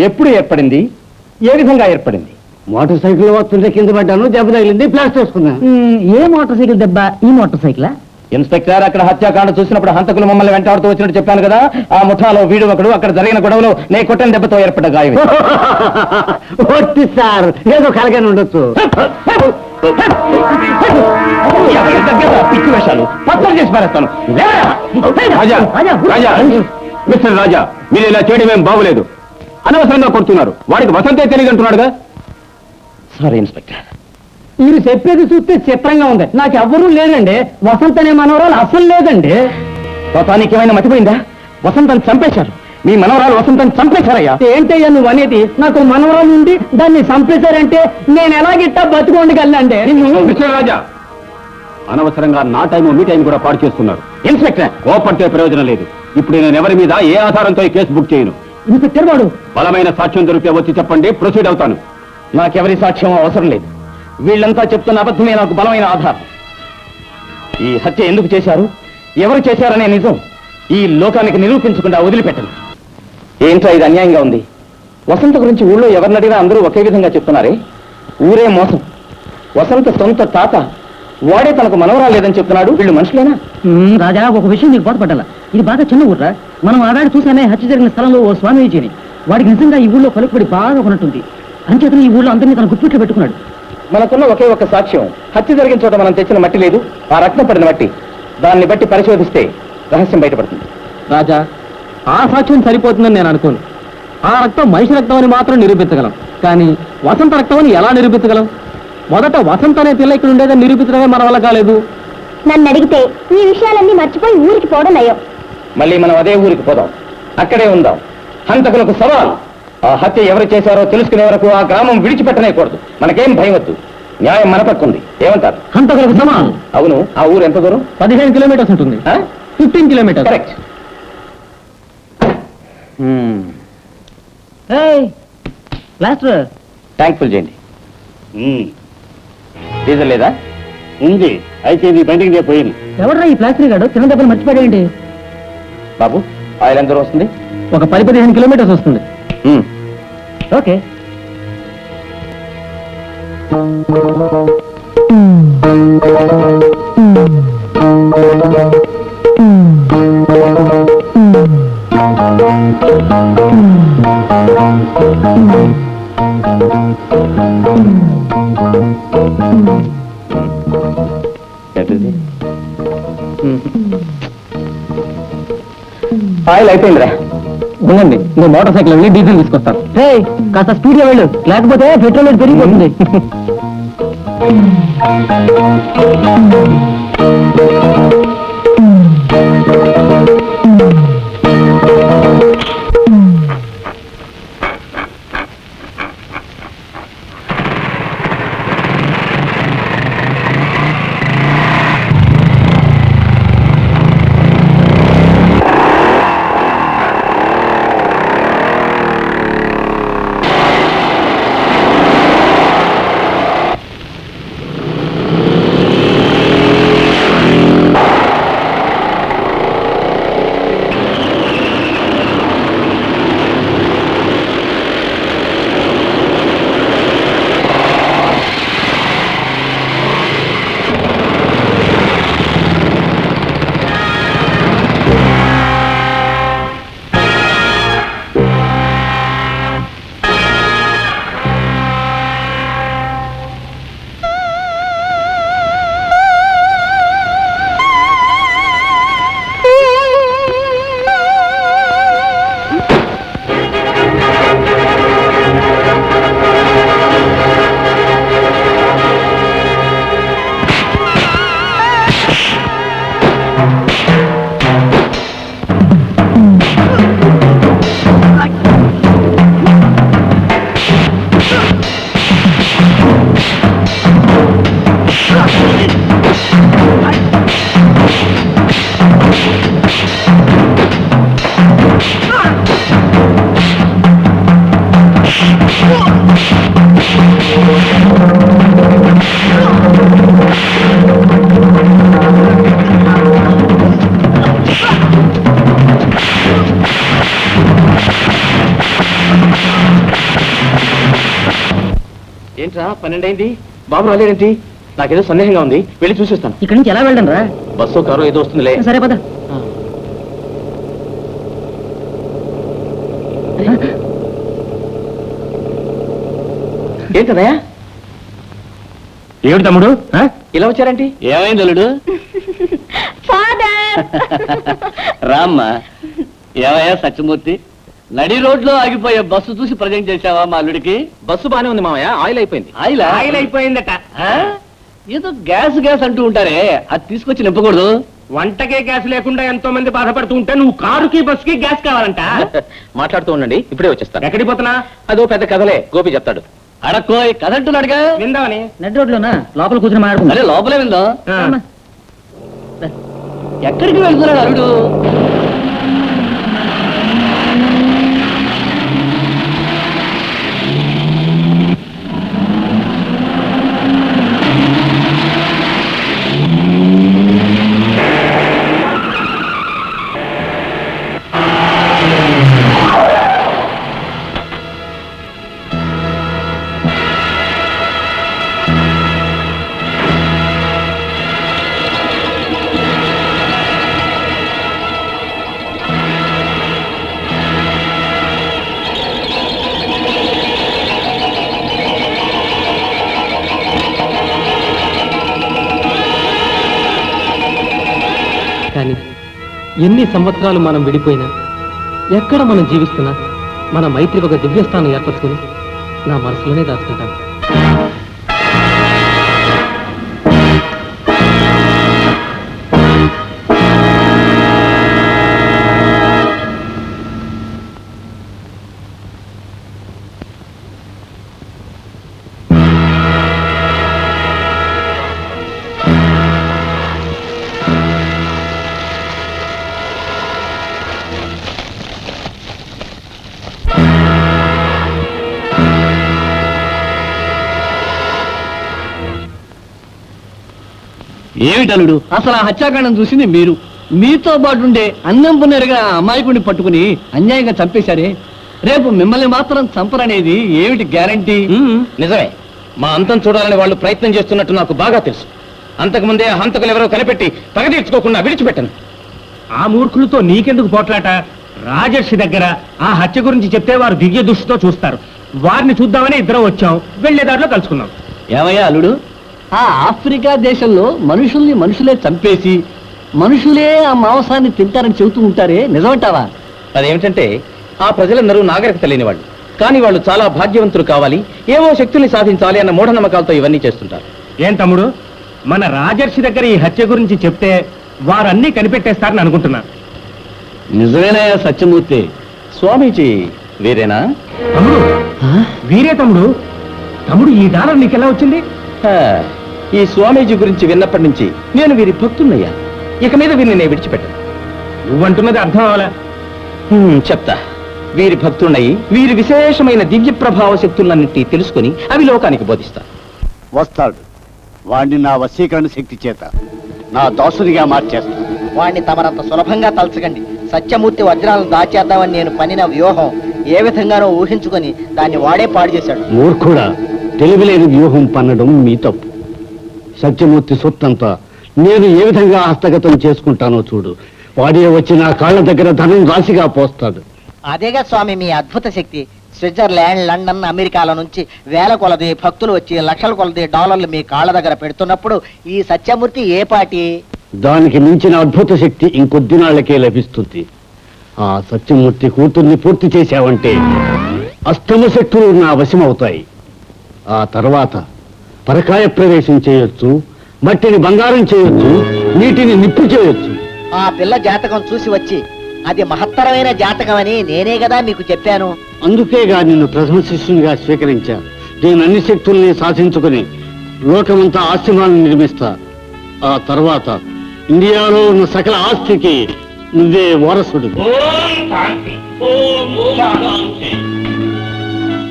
ఎప్పుడు ఏర్పడింది, ఏ విధంగా ఏర్పడింది? మోటార్ సైకిల్ వస్తుంటే కింద పడ్డాను, దెబ్బ తగిలింది, ప్లాస్టర్ వేసుకున్నాను. ఏ మోటార్ సైకిల్ దెబ్బ? ఈ మోటార్ సైకిలా? ఇన్స్పెక్టర్, అక్కడ హత్యాకాండ చూసినప్పుడు హంతకులు మమ్మల్ని వెంటాడుతూ వచ్చినట్టు చెప్పాను కదా, ఆ ముఠాలో వీడు ఒకడు, అక్కడ జరిగిన గొడవలో నే కొట్టిన దెబ్బతో ఏర్పడ్డ గాయం. వట్టి సార్, ఏదో కలగానే ఉండొచ్చు. పిచ్చి వేషాలు పత్రం చేసి పారేస్తాను. రాజా, రాజా, మిస్టర్ రాజా, మీరు ఇలా చేయడం ఏం బాగులేదు. అనవసరంగా కొడుతున్నారు. వాడికి వసంతే తెలియదంటున్నాడుగా. Sorry inspector. మీరు చెప్పేది చూస్తే చిత్రంగా ఉంది. నాకు ఎవ్వరూ లేదండి. వసంత్ అనే మనవరాలు అసలు లేదండి. పాపానికి ఏమైనా మతిపోయిందా? వసంతని చంపేశారు. మీ మనవరాలు వసంతని చంపేశారయ్యా. ఏంటయ్యా నువ్వు అనేది? నాకు మనవరాలు ఉండి దాన్ని చంపేశారంటే నేను ఎలాగిట్టా బతుకుండగలండి. మిస్టర్ రాజా, అనవసరంగా నా టైము మీ టైం కూడా పాడు చేస్తున్నారు. ఇన్స్పెక్టర్, కోపడితే ప్రయోజనం లేదు. ఇప్పుడు నేను ఎవరి మీద ఏ ఆధారంతో ఈ కేసు బుక్ చేయను. ఇన్స్పెక్టర్ వాడు బలమైన సాక్ష్యం దొరికితే వచ్చి చెప్పండి, ప్రొసీడ్ అవుతాను. నాకెవరి సాక్ష్యం అవసరం లేదు. వీళ్ళంతా చెప్తున్న అబద్ధమే నాకు బలమైన ఆధారం. ఈ హత్య ఎందుకు చేశారు, ఎవరు చేశారనే నిజం ఈ లోకానికి నిరూపించకుండా వదిలిపెట్టను. ఏంట్రా ఇది అన్యాయంగా ఉంది? వసంత గురించి ఊళ్ళో ఎవరినడినా అందరూ ఒకే విధంగా చెప్తున్నారే. ఊరే మోసం. వసంత సొంత తాత వాడే తనకు మనవరాలు లేదని చెప్తున్నాడు. వీళ్ళు మనుషులేనా? రాజా, ఒక విషయం నీకు బోధపడాల. ఇది బాగా చిన్న ఊర్రా. మనం ఆవేళ చూసానే హత్య జరిగిన స్థలంలో ఓ స్వామీజీని. వాడికి నిజంగా ఈ ఊళ్ళో పలుకుబడి బాగా ఉన్నట్టుంది. అంచేతను ఈ ఊళ్ళో అందరినీ తన గుర్తుపెట్లు పెట్టుకున్నాడు. మనకున్న ఒకే ఒక సాక్ష్యం, హత్య జరిగిన చోట మనం తెచ్చిన మట్టి లేదు, ఆ రక్తం పడిన మట్టి. దాన్ని బట్టి పరిశోధిస్తే రహస్యం బయటపడుతుంది. రాజా, ఆ సాక్ష్యం సరిపోతుందని నేను అనుకోను. ఆ రక్తం మనిషి రక్తం అని మాత్రం నిరూపించగలం, కానీ వసంత రక్తం అని ఎలా నిరూపించగలం? మొదట వసంత అనే పిల్ల ఇక్కడ ఉండేదని నిరూపించడమే మన వల్ల కాలేదు. నన్ను అడిగితే ఈ విషయాలన్నీ మర్చిపోయి ఊరికి పోవడం నయం. మళ్ళీ మనం అదే ఊరికి పోదాం, అక్కడే ఉందాం. హంతకులకు సవాల్. ఆ హత్య ఎవరు చేశారో తెలుసుకునే వరకు ఆ గ్రామం విడిచిపెట్టనేకూడదు. మనకేం భయం వద్దు. న్యాయం మన పక్కుంది. ఏమంటారు? హంతకులకు సమానం. అవును. ఆ ఊరు ఎంత దూరం? 15 కిలోమీటర్స్ ఉంటుంది. 15 kilometres. Correct. Plaster tank full చేయండి. డీజిల్ లేదా? ఉంది. అయితే ఇది బండికి పోయింది. ఎవడరా ఈ ప్లాస్టర్ గాడు? చిన్న దెబ్బలు మర్చిపోయాడేంటి? బాబు, ఆయిల్ ఎంత దూరం వస్తుంది? ఒక 10-15 కిలోమీటర్స్ వస్తుంది. ఓకే. ఆయిల్ అయిపోయిందిరా. ఉండండి, నేను మోటార్ సైకిల్ వెళ్ళి డీజిల్ తీసుకొస్తాను. కాస్త స్పీడ్గా వెళ్ళు, లేకపోతే పెట్రోల్ రేట్ పెరిగిపోతుంది. ఏమిట్రా 12 అయింది, బాబు రాలేదేంటి? నాకేదో సందేహంగా ఉంది, వెళ్ళి చూసేస్తాను. ఇక్కడి నుంచి ఎలా వెళ్ళండి రా? బస్సు కారో ఏదో వస్తుందిలే. సరే పద. ఏంటదయా ఏమిటి తమ్ముడు ఆ? ఇలా వచ్చారేంటి? ఏమైంది అల్లుడు? ఫాదర్ రామ్మా. ఏమయ్యా సత్యమూర్తి, నడి రోడ్లో ఆగిపోయే బస్సు చూసి ప్రజెంట్ చేశావా మా అల్లుడికి? బస్సు బానే ఉంది మామయ్య, ఆయిల్ అయిపోయింది. ఆయిల్ అయిపోయిందట. ఏదో గ్యాస్ అంటూ ఉంటారే, అది తీసుకొచ్చి నింపకూడదు? వంటకే గ్యాస్ లేకుండా ఎంతో మంది బాధపడుతూ ఉంటే నువ్వు కారుకి బస్సుకి గ్యాస్ కావాలంట. మాట్లాడుతూ ఉండండి, ఇప్పుడే వచ్చేస్తాను. ఎక్కడికి పోతున్నా? అదో పెద్ద కథలే, గోపి చెప్తాడు. అడక్కోయ్ కథ అంటున్నాడుగా, విందామని. నడి రోడ్లోనా? లోపల కూర్చొని అదే మాట్లాడుకుంటా. లోపలే విందో. ఆ. ఎక్కడికి వెళ్తున్నాడు అల్లుడు? కానీ ఎన్ని సంవత్సరాలు మనం విడిపోయినా, ఎక్కడ మనం జీవిస్తున్నా, మన మైత్రి ఒక దివ్యస్థానం ఏర్పరచుకుని నా మనసులోనే దాచుకుంటాను. ఏమిటలుడు, అసలు ఆ హత్యాకాండం చూసింది మీరు. మీతో పాటు ఉండే అన్నం పుణ్యరుగా అమాయకుడిని పట్టుకుని అన్యాయంగా చంపేశారే. రేపు మిమ్మల్ని మాత్రం చంపరనేది ఏమిటి గ్యారంటీ? నిజమే, మా అంతం చూడాలని వాళ్ళు ప్రయత్నం చేస్తున్నట్టు నాకు బాగా తెలుసు. అంతకుముందే ఆ హంతకులు ఎవరో కనిపెట్టి పగ తీర్చుకోకుండా విడిచిపెట్టను. ఆ మూర్ఖులతో నీకెందుకు పోట్లాట? రాజర్షి దగ్గర ఆ హత్య గురించి చెప్తే వారు దివ్య దృష్టితో చూస్తారు. వారిని చూద్దామని ఇద్దరం వచ్చాం, వెళ్లేదారిలో కలుసుకున్నాం. ఏమయ్యా అల్లుడు, ఆ ఆఫ్రికా దేశంలో మనుషుల్ని మనుషులే చంపేసి మనుషులే ఆ మాంసాన్ని తింటారని చెబుతూ ఉంటారే, నిజమంటావా? అదేమిటంటే ఆ ప్రజలందరూ నాగరికత లేని వాళ్ళు, కానీ వాళ్ళు చాలా భాగ్యవంతులు కావాలి, ఏవో శక్తుల్ని సాధించాలి అన్న మూఢనమ్మకాలతో ఇవన్నీ చేస్తుంటారు. ఏం తమ్ముడు, మన రాజర్షి దగ్గర ఈ హత్య గురించి చెప్తే వారన్నీ కనిపెట్టేస్తారని అనుకుంటున్నారు. నిజమేనయ్యా సత్యమూర్తి. స్వామీజీ వీరేనా? తమ్ముడు, వీరే తమ్ముడు. తమ్ముడు, ఈ దానం నీకెలా వచ్చింది? హా, ఈ స్వామీజీ గురించి విన్నప్పటి నుంచి నేను వీరి భక్తున్నయ్యా. ఇక మీద వీరిని నేను విడిచిపెట్టాను. నువ్వంటున్నది అర్థం అవ్వాలా? చెప్తా. వీరి భక్తున్నయి వీరి విశేషమైన దివ్య ప్రభావ శక్తులన్నింటినీ తెలుసుకుని అవి లోకానికి బోధిస్తా. వస్తాడు. వాణ్ణి నా వశీకరణ శక్తి చేత నా దాసునిగా మార్చేస్తాను. వాణ్ణి తమరంత సులభంగా తలచకండి. సత్యమూర్తి వజ్రాలను దాచేద్దామని నేను పన్నిన వ్యూహం ఏ విధంగానో ఊహించుకొని దాన్ని వాడే పాడు చేశాడు. మూర్ఖుడా, తెలివిలేని వ్యూహం పన్నడం మీ తప్పు. సత్యమూర్తి సొత్తంతా నేను ఏ విధంగా హస్తగతం చేసుకుంటానో చూడు. వాడే వచ్చి నా కాళ్ళ దగ్గర ధనం రాశిగా పోస్తాడు. అదేగా స్వామి మీ అద్భుత శక్తి. స్విట్జర్లాండ్, లండన్, అమెరికాల నుంచి వేల కొలది భక్తులు వచ్చి లక్షల కొలది డాలర్లు మీ కాళ్ళ దగ్గర పెడుతున్నప్పుడు ఈ సత్యమూర్తి ఏ పాటి? దానికి మించిన అద్భుత శక్తి ఇంకొద్ది నాళ్లకే లభిస్తుంది. ఆ సత్యమూర్తి కూతుర్ని పూర్తి చేశావంటే అష్టమ శక్తులు నా వశమవుతాయి. ఆ తర్వాత పరకాయ ప్రవేశం చేయొచ్చు, మట్టిని బంగారం చేయొచ్చు, నీటిని నిప్పు చేయొచ్చు. ఆ పిల్ల జాతకం చూసి వచ్చి అది మహత్తరమైన జాతకం అని నేనే కదా మీకు చెప్పాను. అందుకేగా నిన్ను ప్రథమ శిష్యునిగా స్వీకరించా. నేను అన్ని శక్తుల్ని సాధించుకుని లోకమంతా ఆశ్రమాలను నిర్మిస్తా. ఆ తర్వాత ఇండియాలో ఉన్న సకల ఆస్తికి నువ్వే వారసుడు.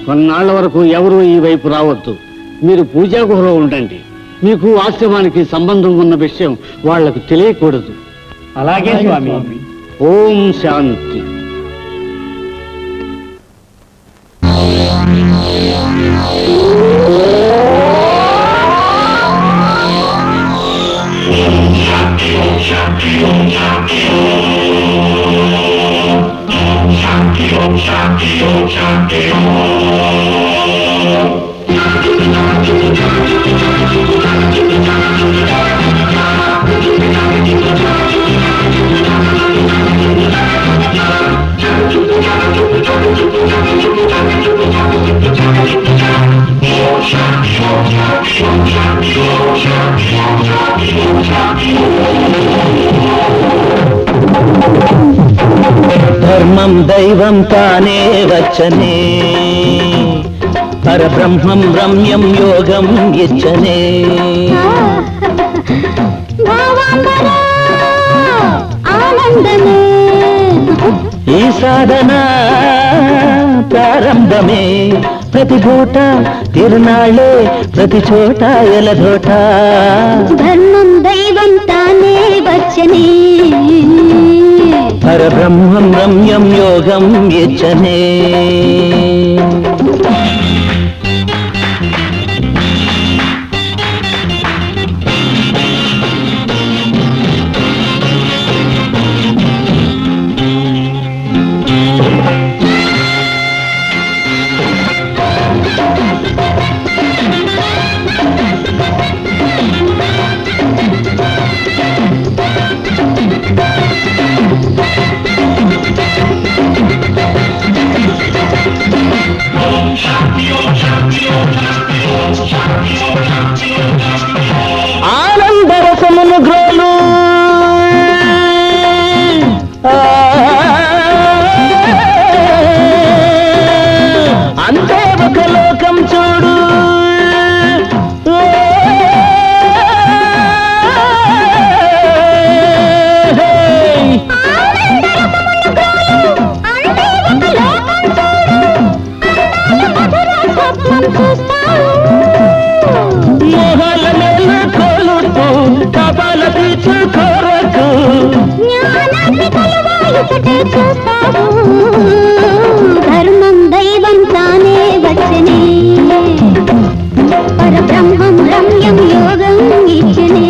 కొన్నాళ్ల వరకు ఎవరూ ఈ వైపు రావద్దు. మీరు పూజా గుహలో ఉండండి. మీకు ఆశ్రమానికి సంబంధం ఉన్న విషయం వాళ్లకు తెలియకూడదు. అలాగే స్వామి. ఓం శాంతి. పరబ్రహ్మం దైవం తానే వచ్చనే పరబ్రహ్మం రమ్యం యోగం ఇచ్చనే ఆనందమే ఈ సాధన ప్రారంభమే ప్రతి పూట తిరునాళ్ళే ప్రతి చోట ఎలదోట ధర్మం దైవం తానే వచ్చనే పరబ్రహ్మం రమ్యం యోగం ఇచ్చనే ఆనందరసమును గ్రోలు అంతే ఒక లోకం చూడు మోహాల మేల కోలుతూ కపాల తీర్చు కోరకు ధర్మం దైవం తానే వచ్చనే పరబ్రహ్మం రమ్యం యోగం ఇచ్చనే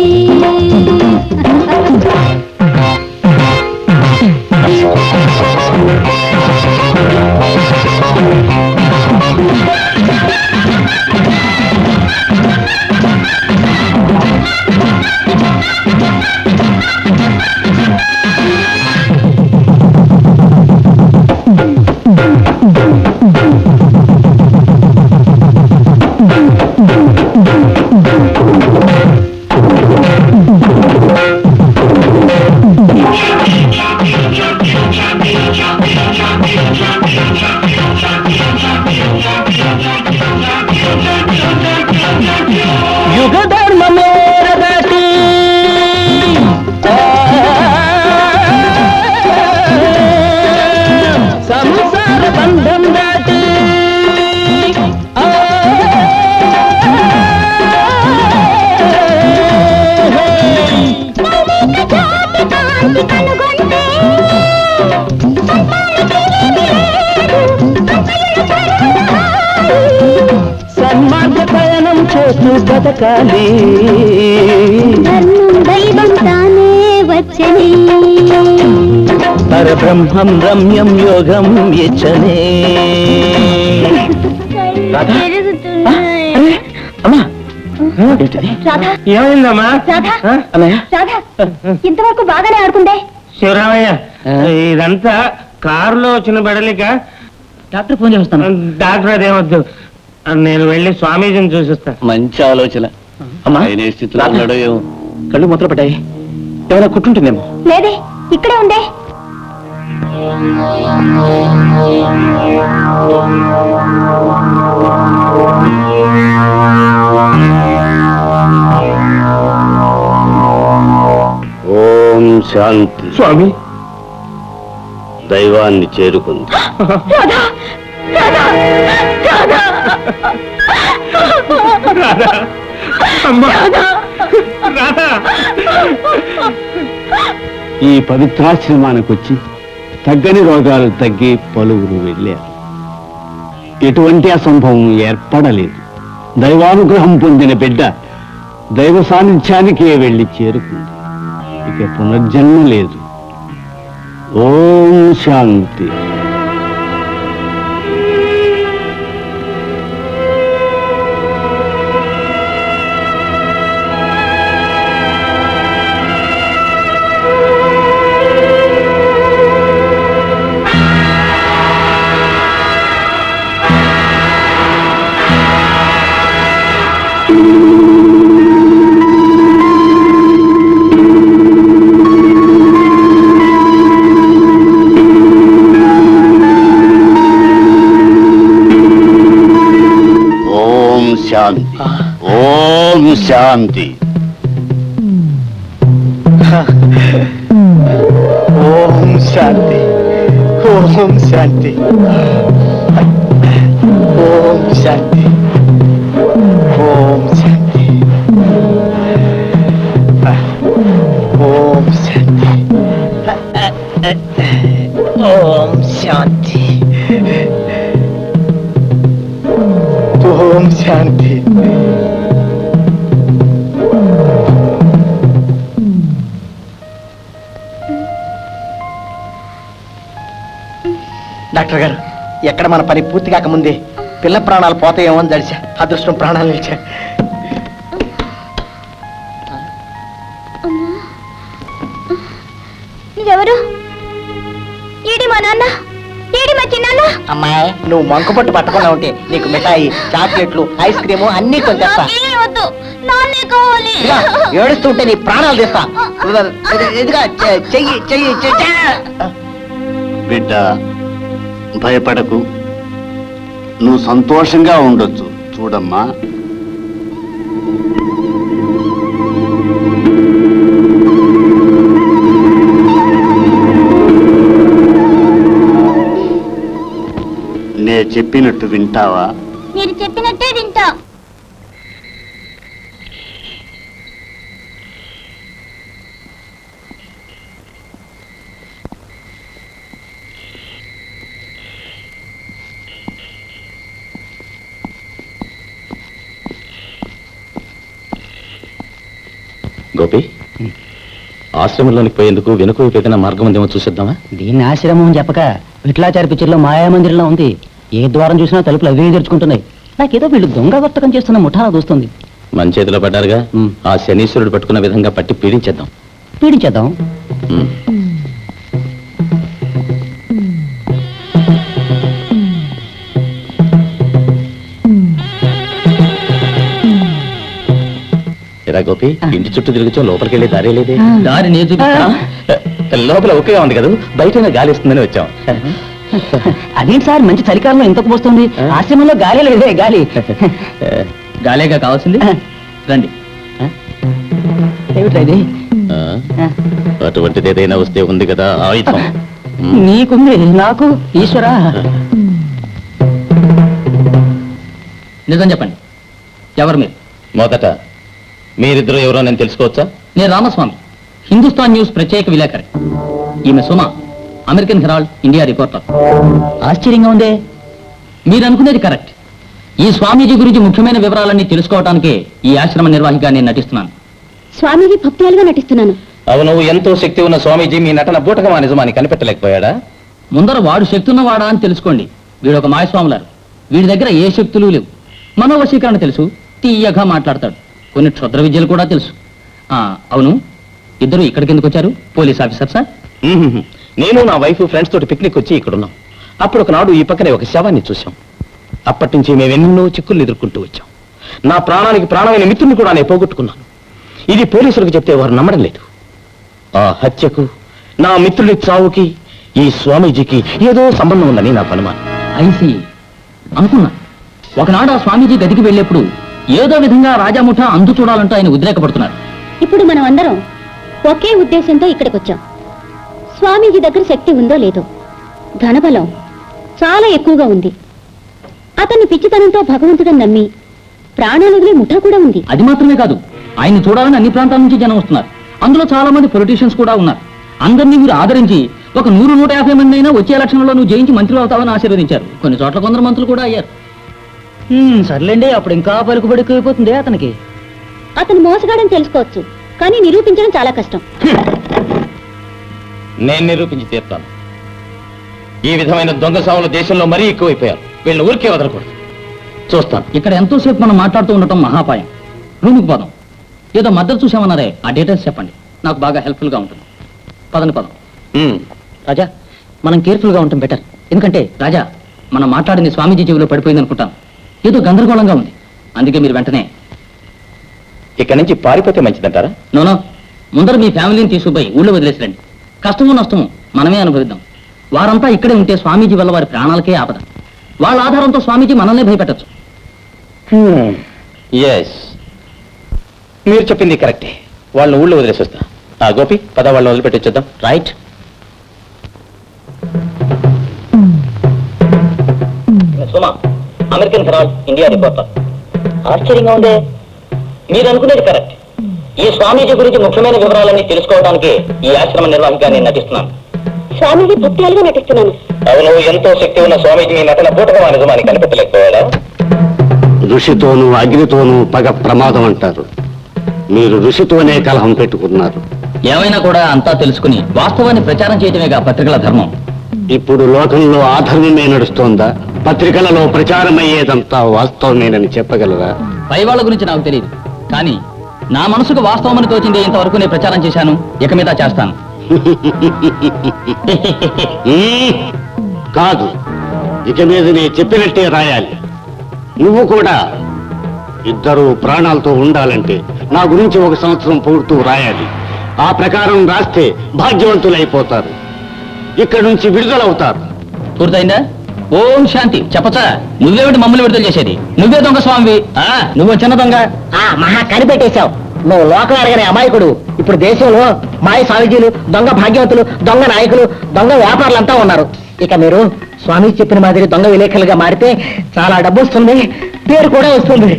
యుగ ధర్మమేర దాటి సంసార బంధం దాటి సన్మార్గ పయనం చేస్తూ బతకాలి ధర్మం దైవం తానే వచ్చనే పరబ్రహ్మం రమ్యం యోగం ఇచ్చనే అమ్మా రాధా ఏమైందమ్మా రాధా అన్నయ్య రాధా ఇంతవరకు బాగానే ఆడుకుందే శివరామయ్య ఇదంతా కారులో వచ్చిన బడలిక. డాక్టర్ ఫోన్ చేస్తాను. డాక్టర్ అదేమొద్దు, నేను వెళ్ళి స్వామీజీని చూసిస్తా. మంచి ఆలోచన. అమ్మా ఆయన ఏ స్థితిలో ఉన్నాడో ఏమో. కళ్ళు మొదలు పడ్డాయి, ఏమైనా కుట్టుంటుందేమో. లేదే ఇక్కడే ఉందే. ఓం శాంతి. స్వామి దైవాన్ని చేరుకుంది. రాధా రాధా రాధా రాధా అమ్మా రాధా. ఈ పవిత్రాశ్రమానికి వచ్చి తగ్గని రోగాలు తగ్గి పలువురు వెళ్ళారు. ఎటువంటి అసంభవం ఏర్పడలేదు. దైవానుగ్రహం పొందిన బిడ్డ దైవ సాన్నిధ్యానికే వెళ్ళి చేరుకుంది. ఇక పునర్జన్మ లేదు. ఓం శాంతి. ఓం శాంతి. ఓం శాంతి. ఓం శాంతి. ఓం శాంతి. ఓం శాంతి. ఓం శాంతి. ఓం శాంతి. ఓం శాంతి. డాక్టర్ గారు, ఎక్కడ మన పని పూర్తి కాకముందే పిల్ల ప్రాణాలు పోతాయేమో అని తడిచా. అదృష్టం ప్రాణాలు నిలిచా. ఎవరు? ఏడి మా నాన్న? ఏడి మా చిన్నాన్న? అమ్మాయి, నువ్వు మంకుపట్టు పట్టకుండా ఉంటే నీకు మిఠాయి, చాక్లెట్లు, ఐస్ క్రీము అన్ని కొనిస్తా. నాకేమీ వద్దు, నాన్నే కావాలి. ఏడుస్తుంటే నీ ప్రాణాలు తీస్తా. ఇదిగా చెయ్యి చెయ్యి చెయ్యి. బిడ్డ, భయపడకు. నువ్వు సంతోషంగా ఉండొచ్చు. చూడమ్మా, నే చెప్పినట్టు వింటావా? మీరు చెప్పినట్టే వింటా. గోపి, ఆశ్రమంలోనికి పోయేందుకు వెనుక వైపు ఏదైనా మార్గం ఉందేమో చూసేద్దామా? దీన్ని ఆశ్రమం అని చెప్పక విఠలాచారి పిక్చర్లో మాయామందిరంలో ఉంది. ఏ ద్వారం చూసినా తలుపులు అవే తెరుచుకుంటున్నాయి. నాకేదో వీళ్ళు దొంగ వర్తకం చేస్తున్న ముఠానా దూస్తుంది. మన చేతిలో పడ్డారుగా, ఆ శనీశ్వరుడు పట్టుకున్న విధంగా పట్టి పీడించేద్దాం. పీడించేద్దాం. ఎరా గోపి, ఇంటి చుట్టూ తిరుగుచో లోపలికి వెళ్ళే దారి లేదే. దారి నేను చూపిస్తా. లోపల ఒకేగా ఉంది కదా, బయట గాలి ఇస్తుందని వచ్చాం. అదేంటి సార్, మంచి చలికాలంలో ఇంతకు పోస్తుంది. ఆశ్రమంలో గాలి లేదే. గాలి గాలేగా కావాల్సింది. రండి. ఏమిట్రా ఇది? అటువంటిది ఏదైనా వస్తే ఉంది కదా ఆయుధం. నీకుంది, నాకు ఈశ్వరా. నిజం చెప్పండి, ఎవరు మీరు? మొదట మీరిద్దరు ఎవరో నేను తెలుసుకోవచ్చా? నేను రామస్వామి, హిందుస్థాన్ న్యూస్ ప్రత్యేక విలేకరి. ఈమె Suma, American Herald India reporter. ఆశ్చర్యంగా ఉందే. మీరు అనుకునేది కరెక్ట్. ఈ స్వామీజీ గురించి ముఖ్యమైన వివరాలన్నీ తెలుసుకోవడానికే ఈ ఆశ్రమ నిర్వాహిగా నేను నటిస్తున్నాను. స్వామీజీ భక్తులుగా నటిస్తున్నాను. అవును, ఎంతో శక్తి ఉన్న స్వామీజీ మీ నటన బూటకమా నిజమాని కనిపెట్టలేకపోయాడా? ముందర వాడు శక్తి ఉన్నవాడా అని తెలుసుకోండి. వీడు ఒక మాయస్వాములారు. వీడి దగ్గర ఏ శక్తులు లేవు. మనోవశీకరణ తెలుసు, తీయగా మాట్లాడతాడు. కొన్ని క్షుద్ర విద్యలు కూడా తెలుసు. అవును, ఇద్దరు ఇక్కడికి ఎందుకు వచ్చారు? Police officer sir? నేను నా వైఫ్ ఫ్రెండ్స్ తోటి పిక్నిక్ వచ్చి ఇక్కడున్నాం. అప్పుడు ఒకనాడు ఈ పక్కనే ఒక శవాన్ని చూశాం. అప్పటి నుంచి మేమెన్నో చిక్కులు ఎదుర్కొంటూ వచ్చాం. నా ప్రాణానికి ప్రాణమైన మిత్రుని కూడా నేను పోగొట్టుకున్నాను. ఇది పోలీసులకు చెప్తే వారు నమ్మడం లేదు. ఆ హత్యకు, నా మిత్రుడి చావుకి ఈ స్వామీజీకి ఏదో సంబంధం ఉందని నాకు అనుమానం. ఐసి అనుకున్నా. ఒకనాడు ఆ స్వామీజీ గదికి వెళ్ళేప్పుడు ఏదో విధంగా రాజాముఠా అందు చూడాలంటూ ఆయన ఉద్రేకపడుతున్నారు. ఇప్పుడు మనం అందరం ఒకే ఉద్దేశంతో ఇక్కడికి వచ్చాం. స్వామీజీ దగ్గర శక్తి ఉందో లేదో, ధనబలం చాలా ఎక్కువగా ఉంది. అతన్ని పిచ్చితనంతో భగవంతుడని నమ్మి ప్రాణాలు వదిలే ముఠా కూడా ఉంది. అది మాత్రమే కాదు, ఆయన్ని చూడాలని అన్ని ప్రాంతాల నుంచి జనం వస్తున్నారు. అందులో చాలా మంది పొలిటీషియన్స్ కూడా ఉన్నారు. అందరినీ మీరు ఆదరించి ఒక 100-150 మంది అయినా వచ్చే ఎలక్షన్లో నువ్వు జయించి మంత్రులు అవుతావని ఆశీర్వదించారు. కొన్ని చోట్ల కొందరు మంత్రులు కూడా అయ్యారు. సర్లేండి, అప్పుడు ఇంకా పలుకుబడి ఎక్కువైపోతుంది అతనికి. అతను మోసగాడని తెలుసుకోవచ్చు, కానీ నిరూపించడం చాలా కష్టం. నేను నిరూపించి తీర్తాను. ఈ విధమైన దొంగ సాములు దేశంలో మరీ ఎక్కువైపోయారు. వీళ్ళని ఊరికే వదలకూడదు. చూస్తాను. ఇక్కడ ఎంతోసేపు మనం మాట్లాడుతూ ఉండటం మహాపాయం. రూముకు పదం. ఏదో మద్దతు చూసామన్నారే, ఆ డీటెయిల్స్ చెప్పండి. నాకు బాగా హెల్ప్ఫుల్ గా ఉంటుంది. పదని పదం. రాజా, మనం కేర్ఫుల్ గా ఉంటాం బెటర్. ఎందుకంటే రాజా, మనం మాట్లాడింది స్వామీజీ చెవిలో పడిపోయింది అనుకుంటాను. ఏదో గందరగోళంగా ఉంది. అందుకే మీరు వెంటనే ఇక్కడి నుంచి పారిపోతే మంచిదంటారా? నోనో, ముందర మీ ఫ్యామిలీని తీసుకుపోయి ఊళ్ళో వదిలేసిరండి. కష్టమో నష్టమో మనమే అనుభవిద్దాం. వారంతా ఇక్కడే ఉంటే స్వామీజీ వల్ల వారి ప్రాణాలకే ఆపద. వాళ్ళ ఆధారంతో స్వామీజీ మనల్నే భయపెట్టచ్చు. ఎస్, మీరు చెప్పింది కరెక్టే. వాళ్ళని ఊళ్ళో వదిలేసి వస్తా. గోపి, పద వాళ్ళని వదిలిపెట్టొచ్చేద్దాం. రైట్. సుమా, అమెరికన్ హెరాల్డ్ ఇండియా రిపోర్టర్. ఆశ్చర్యంగా ఉందే. మీరు అనుకునేది కరెక్ట్. ఈ స్వామీజీ గురించి ముఖ్యమైన వివరాలన్నీ తెలుసుకోవడానికి ఈ ఆశ్రమ నిర్వాహిగా నేను నటిస్తున్నాను. స్వామీజీ భక్తులుగా నటిస్తున్నాను. అవును, ఎంతో శక్తి ఉన్న స్వామీజీ మీ నటన పూటగా నిజమాన్ని కనిపెట్టలేకపోయాడా? ఋషితోనూ అగ్నితోనూ పగ ప్రమాదం అంటారు. మీరు ఋషితోనే కలహం పెట్టుకున్నారు. ఏమైనా కూడా అంతా తెలుసుకుని వాస్తవాన్ని ప్రచారం చేయటమేగా పత్రికల ధర్మం. ఇప్పుడు లోకంలో ఆ ధర్మమే నడుస్తోందా? పత్రికలలో ప్రచారమయ్యేదంతా వాస్తవమేనని చెప్పగలరా? పై వాళ్ళ గురించి నాకు తెలియదు, కానీ నా మనసుకు వాస్తవమని తోచింది ఇంతవరకు నేను ప్రచారం చేశాను, ఇక మీద చేస్తాను. కాదు, ఇక మీద నేను చెప్పినట్టే రాయాలి. నువ్వు కూడా. ఇద్దరు ప్రాణాలతో ఉండాలంటే నా గురించి 1 సంవత్సరం పొగుడుతూ రాయాలి. ఆ ప్రకారం రాస్తే భాగ్యవంతులైపోతారు, ఇక్కడి నుంచి విడుదలవుతారు. పూర్తయిందా? ఓం శాంతి. చెప్పచ్చా? నువ్వేమిటి మమ్మల్ని విడుదల చేసేది? నువ్వే దొంగ స్వామివి. నువ్వు చిన్న దొంగ. మహా కనిపెట్టేశావు. నువ్వు లోకం అడగని అమాయకుడు. ఇప్పుడు దేశంలో మాయ స్వామీజీలు, దొంగ భాగ్యవంతులు, దొంగ నాయకులు, దొంగ వ్యాపారులంతా ఉన్నారు. ఇక మీరు స్వామి చెప్పిన మాదిరి దొంగ విలేకరులుగా మారితే చాలా డబ్బు వస్తుంది, పేరు కూడా వస్తుంది.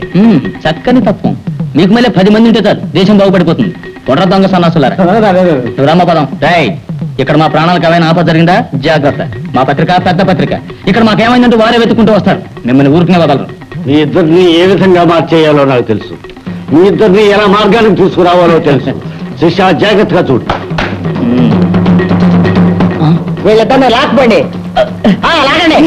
చక్కని తత్వం. మీకు మళ్ళీ 10 మంది ఉంటే చాలు, దేశం బాగుపడిపోతుంది. కొట్ర దొంగ సన్నాసులారా. నువ్వు రమ్మ పదం. రైట్. ఇక్కడ మా ప్రాణాలకు ఏమైనా ఆపద జరిగిందా? జాగ్రత్త. మా పత్రిక పెద్ద పత్రిక. ఇక్కడ మాకేమైందంటూ వారే వెతుక్కుంటూ వస్తారు. మిమ్మల్ని ఊరుకునే వదలరు. మీ ఇద్దరిని ఏ విధంగా మార్చేయాలో నాకు తెలుసు. మీ ఇద్దరిని ఎలా మార్గానికి తీసుకురావాలో తెలుసు. శిష్య, జాగ్రత్తగా చూడు. వీళ్ళిద్దరిని లాక్కండి. లాగండి.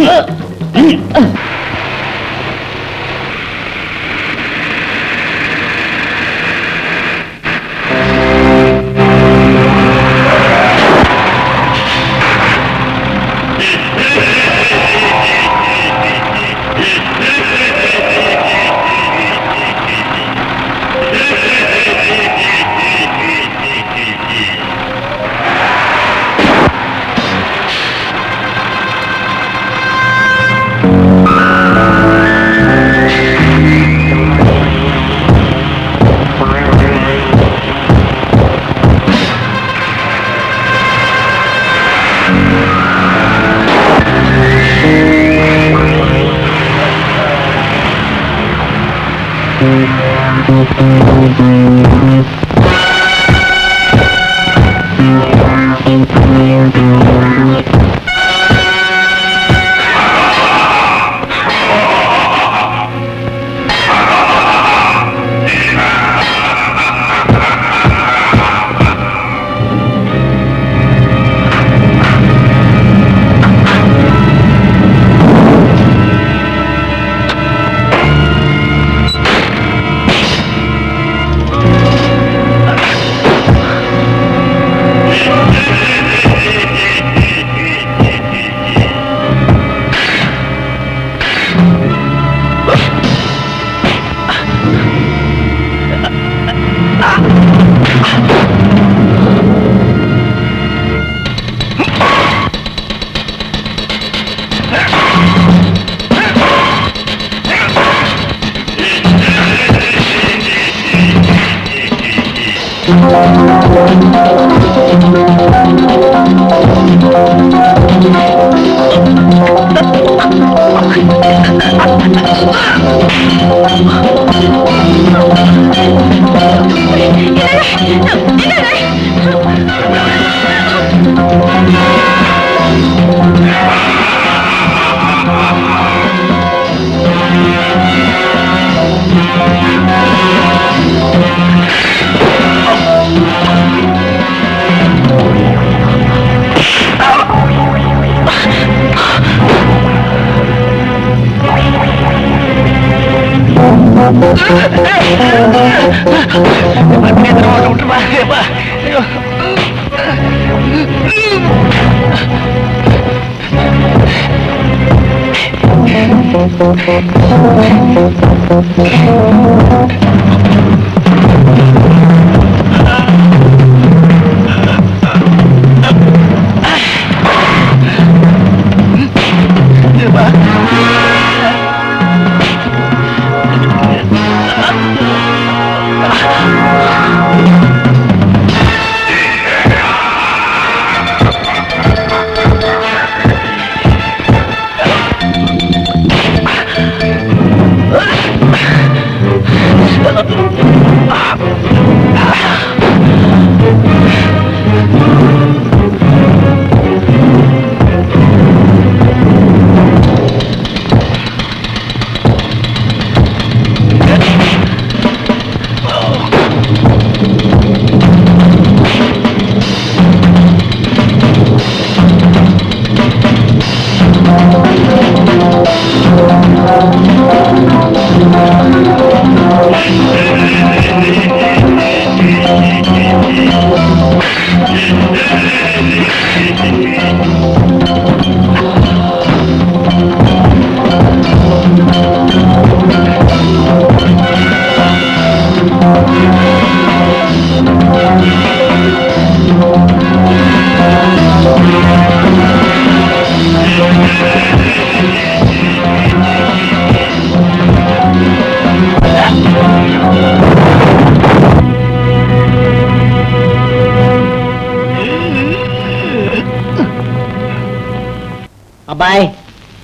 అబ్బాయి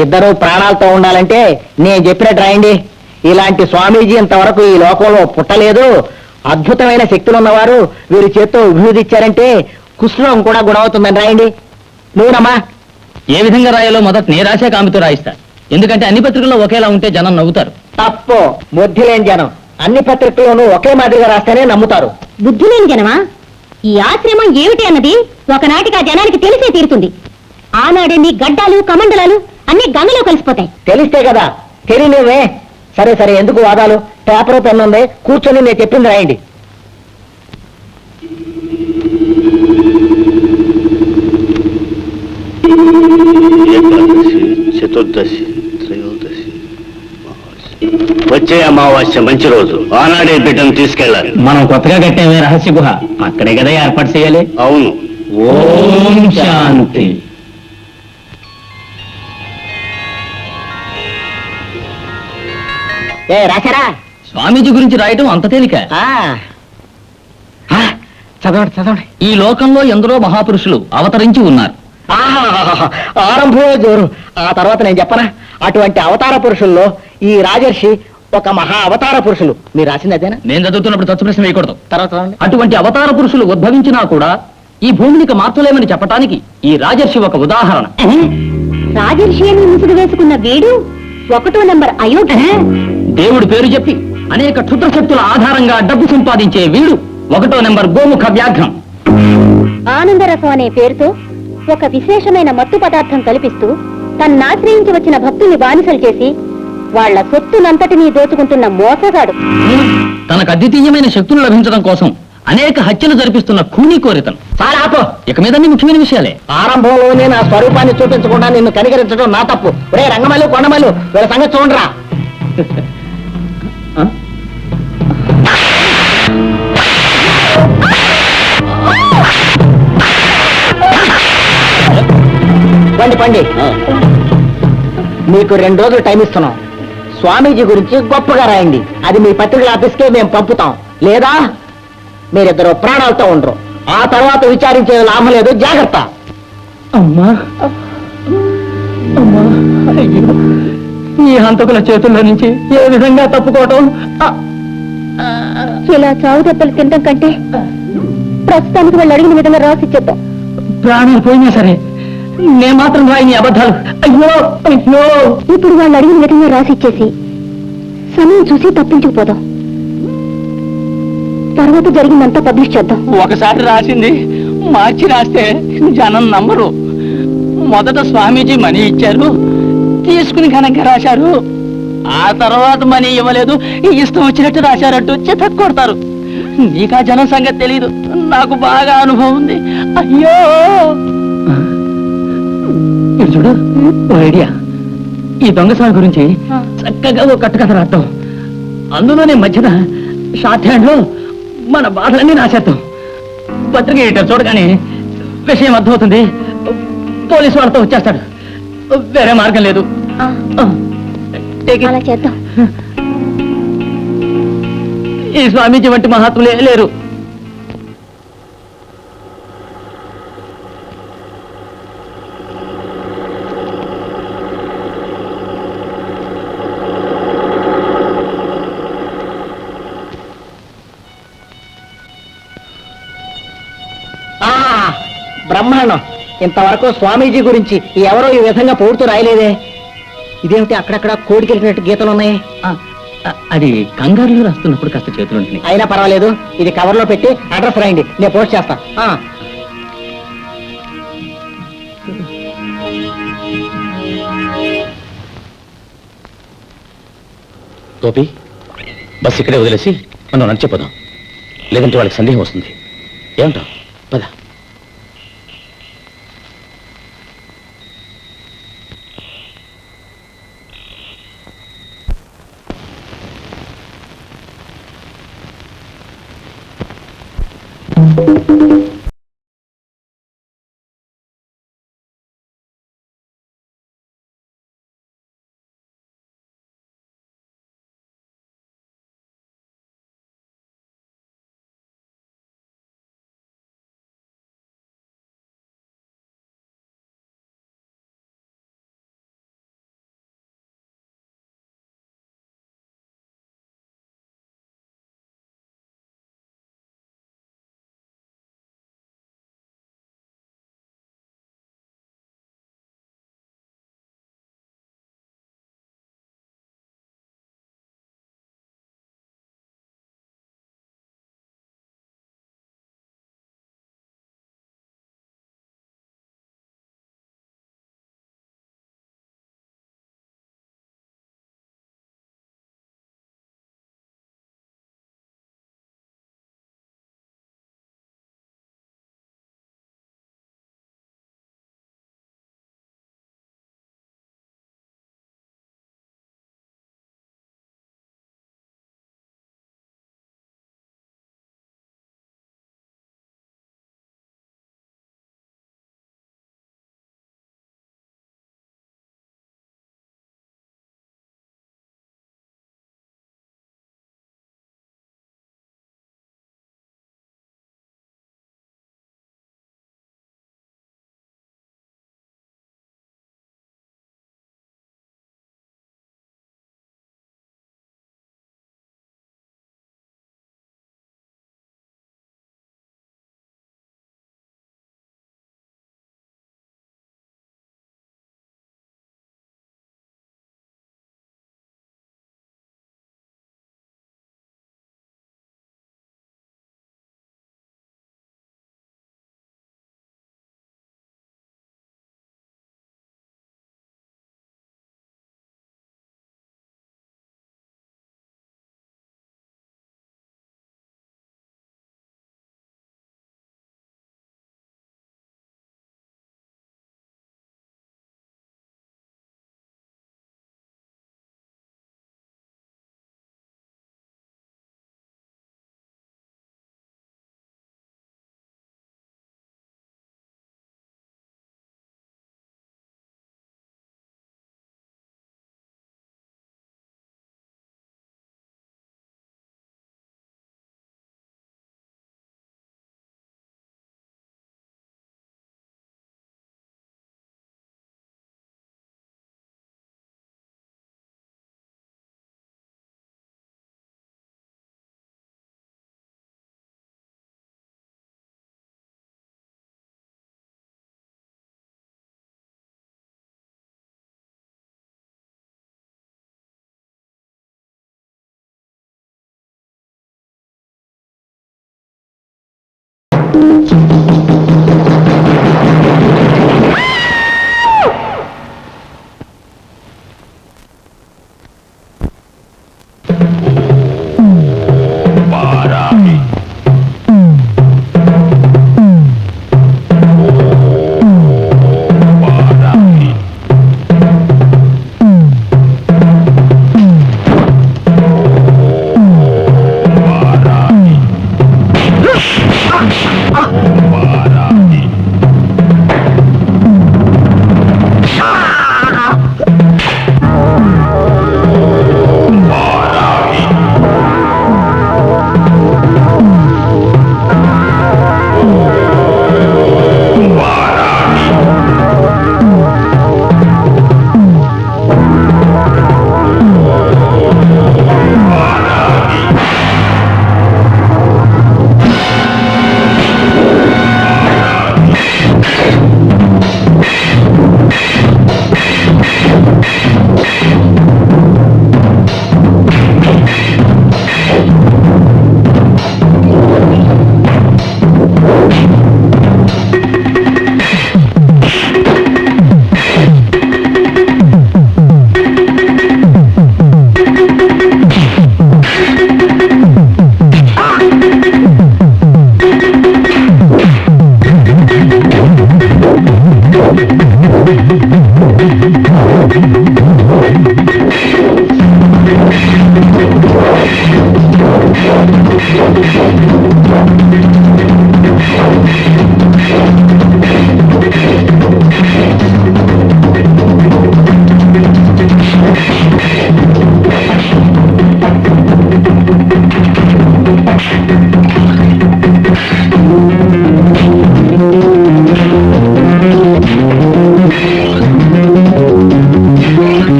ఇద్దరు ప్రాణాలతో ఉండాలంటే నేను చెప్పినట్టు రాయండి. ఇలాంటి స్వామీజీ ఇంతవరకు ఈ లోకంలో పుట్టలేదు. అద్భుతమైన శక్తులు ఉన్నవారు వీరి చేత్తో విభూది ఇచ్చారంటే కుష్ఠరోగం కూడా గుణవుతుందని రాయండి. నువ్వునమ్మా. ఏ విధంగా రాయాలో మొదట నే రాసే కామితో రాయిస్తా. ఎందుకంటే అన్ని పత్రికల్లో ఒకేలా ఉంటే జనం నవ్వుతారు. తప్పు. బుద్ధి లేని జనం అన్ని పత్రికల్లోనూ ఒకే మాదిరిగా రాస్తేనే నమ్ముతారు. బుద్ధి లేని జనమా? ఈ ఆశ్రమం ఏమిటి అన్నది ఒకనాటికి ఆ జనానికి తెలిసే తీరుతుంది. ఆనాడే మీ గడ్డాలు కమండలాలు అన్ని గంగలో కలిసిపోతాయి. తెలిస్తే కదా. తెలియలేవే. సరే సరే, ఎందుకు వాదాలు? పేపర్ పెన్ ఉంది, కూర్చొని నేను చెప్పింది రాయండి. ఏకాదశి, చతుర్దశి, త్రయోదశి, వచ్చే అమావాస్య మంచి రోజు. ఆనాడే బిడ్డను తీసుకెళ్ళాలి. మనం కొత్తగా కట్టామే రహస్య గుహ, అక్కడే కదా ఏర్పాటు చేయాలి. అవును. ఓం శాంతి. రాశారా? స్వామీజీ గురించి రాయటం అంత తేలిక? చదవండి చదవండి. ఈ లోకంలో ఎందరో మహాపురుషులు అవతరించి ఉన్నారు. ఆరంభమే జోరు. ఆ తర్వాత నేను చెప్పనా? అటువంటి అవతార పురుషుల్లో ఈ రాజర్షి ఒక మహా అవతార పురుషులు. మీరు రాసింది అదేనా? నేను చదువుతున్నప్పుడు తచ్చు ప్రశ్న వేయకూడదు. తర్వాత చదవండి. అటువంటి అవతార పురుషులు ఉద్భవించినా కూడా ఈ భూమినికి మార్చలేమని చెప్పటానికి ఈ రాజర్షి ఒక ఉదాహరణ. రాజర్షి అని ముసుగు వేసుకున్న వీడు 1వ నెంబర్ అయోధ్య. దేవుడి పేరు చెప్పి అనేక క్షుద్ర శక్తుల ఆధారంగా డబ్బు సంపాదించే వీడు 1వ నెంబర్ గోముఖ వ్యాఘ్రం. ఆనందరసం అనే పేరుతో ఒక విశేషమైన మత్తు పదార్థం కల్పిస్తూ తన్నాశ్రయించి వచ్చిన భక్తుల్ని బానిసలు చేసి వాళ్ల సొత్తునంతటినీ దోచుకుంటున్న మోసగాడు. తనకు అద్వితీయమైన శక్తులు లభించడం కోసం అనేక హత్యలు జరిపిస్తున్న ఖూనీ కోరితను. చాలా ఆపు. ఇక మీద అన్ని ముఖ్యమైన విషయాలే. ఆరంభంలోనే నా స్వరూపాన్ని చూపించకుండా నిన్ను కనికరించడం నా తప్పు. ఒరే రంగమల్లు, కొండమల్లు, వీళ్ళ సంగతి చూడరా. పండి పండి. మీకు 2 రోజులు టైం ఇస్తున్నాం. స్వామీజీ గురించి గొప్పగా రాయండి. అది మీ పత్రికల ఆఫీస్కే మేము పంపుతాం. లేదా మీరిద్దరు ప్రాణాలతో ఉండరు. ఆ తర్వాత విచారించే లాభం లేదు. జాగ్రత్త. అమ్మా అమ్మా, అయ్యో, ఈ హంతకుల చేతుల్లో నుంచి ఏ విధంగా తప్పుకోవటం? ఇలా చావు దెబ్బలు తినడం కంటే ప్రస్తుతానికి వాళ్ళు అడిగిన విధంగా రాసిచ్చేద్దాం. ప్రాణాలు పోయినా సరే నేను మాత్రం రాయని అబద్ధాలు. అయ్యో అయ్యో. ఇప్పుడు వాళ్ళు అడిగిన విధంగా రాసిచ్చేసి సమయం చూసి తప్పించుకుపోదాం. తర్వాత జరిగిందంతా పబ్లిష్ చేద్దాం. ఒకసారి రాసింది మార్చి రాస్తే జనం నమ్మరు. మొదట స్వామీజీ మనీ ఇచ్చారు, తీసుకుని ఘనంగా రాశారు. ఆ తర్వాత మనీ ఇవ్వలేదు, ఇష్టం వచ్చినట్టు రాశారంటూ చితక్ కొడతారు. నీకా జనం సంగతి తెలీదు, నాకు బాగా అనుభవం ఉంది. అయ్యో ఇది చూడు, ఓ ఐడియా. ఈ దొంగ స్వామి గురించి చక్కగా ఓ కట్టుకథ రాద్దాం. అందులోనే మధ్యన షార్ట్ హ్యాండ్ లో మన బాధలన్నీ రాసేద్దాం. పత్రిక ఎడిటర్ చూడగానే విషయం అర్థమవుతుంది. పోలీసు వాళ్ళతో వచ్చేస్తాడు. వేరే మార్గం లేదు. అలా చేద్దాం. ఈ స్వామీజీ వంటి మహాత్ములే లేరు. బ్రహ్మాండం. ఇంతవరకు స్వామీజీ గురించి ఎవరో ఈ విధంగా పొగుడుతూ రాయలేదే. ఇదేమిటి అక్కడక్కడ కోడికెళ్ళినట్టు గీతలు ఉన్నాయి? అది కంగారులో రాస్తున్నప్పుడు కాస్త చేతులు ఉంటుంది. అయినా పర్వాలేదు, ఇది కవర్లో పెట్టి అడ్రస్ రాయండి, నేను పోస్ట్ చేస్తా. గోపి, బస్ ఇక్కడే వదిలేసి మనం నడిచిపోదాం. లేదంటే వాళ్ళకి సందేహం వస్తుంది. ఏమంటావు? పద.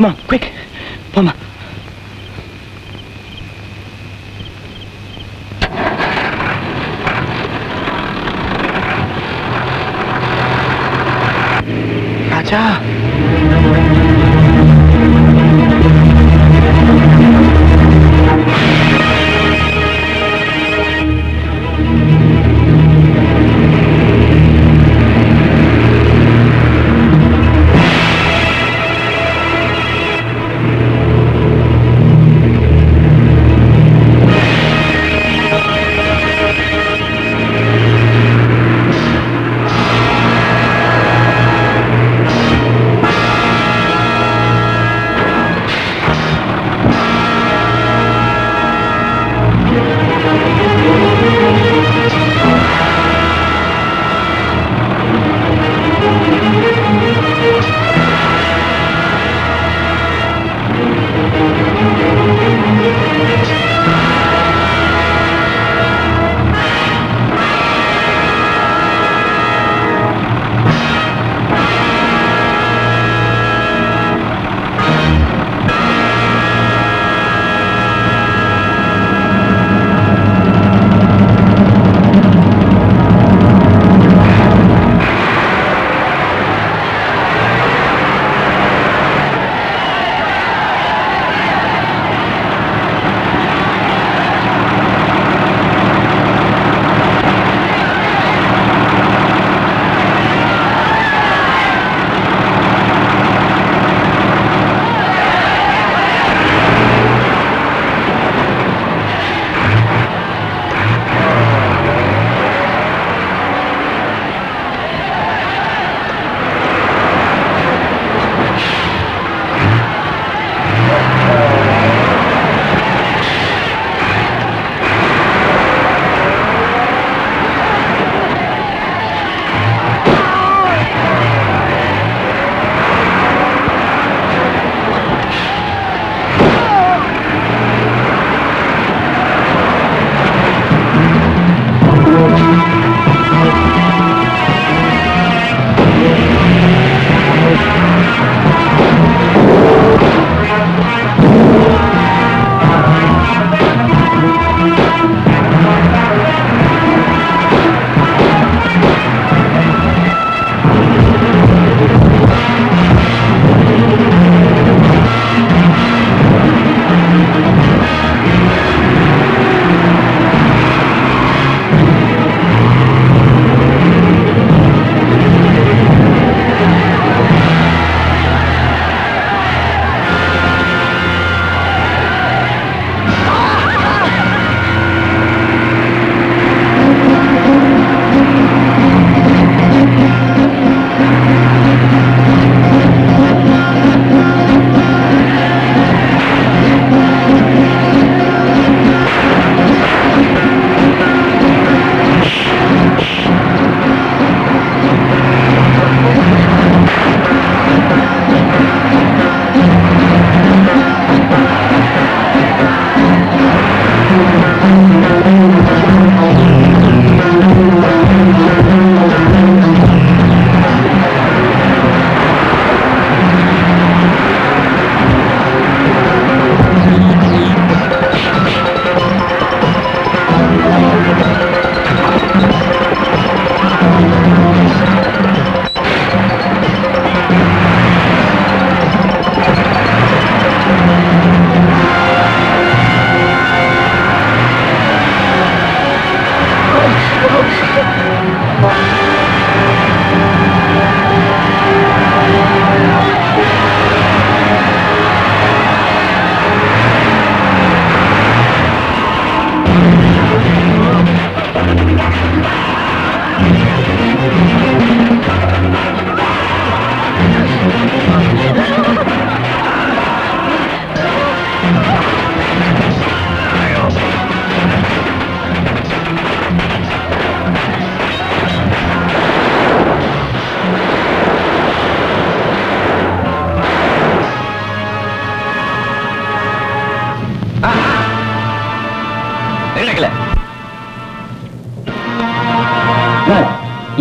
Come on, quick. Mama. Raja.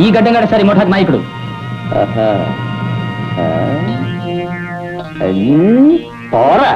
ఈ గడ్డంగాడు సరే ముఠాకు నాయకుడు. పోరా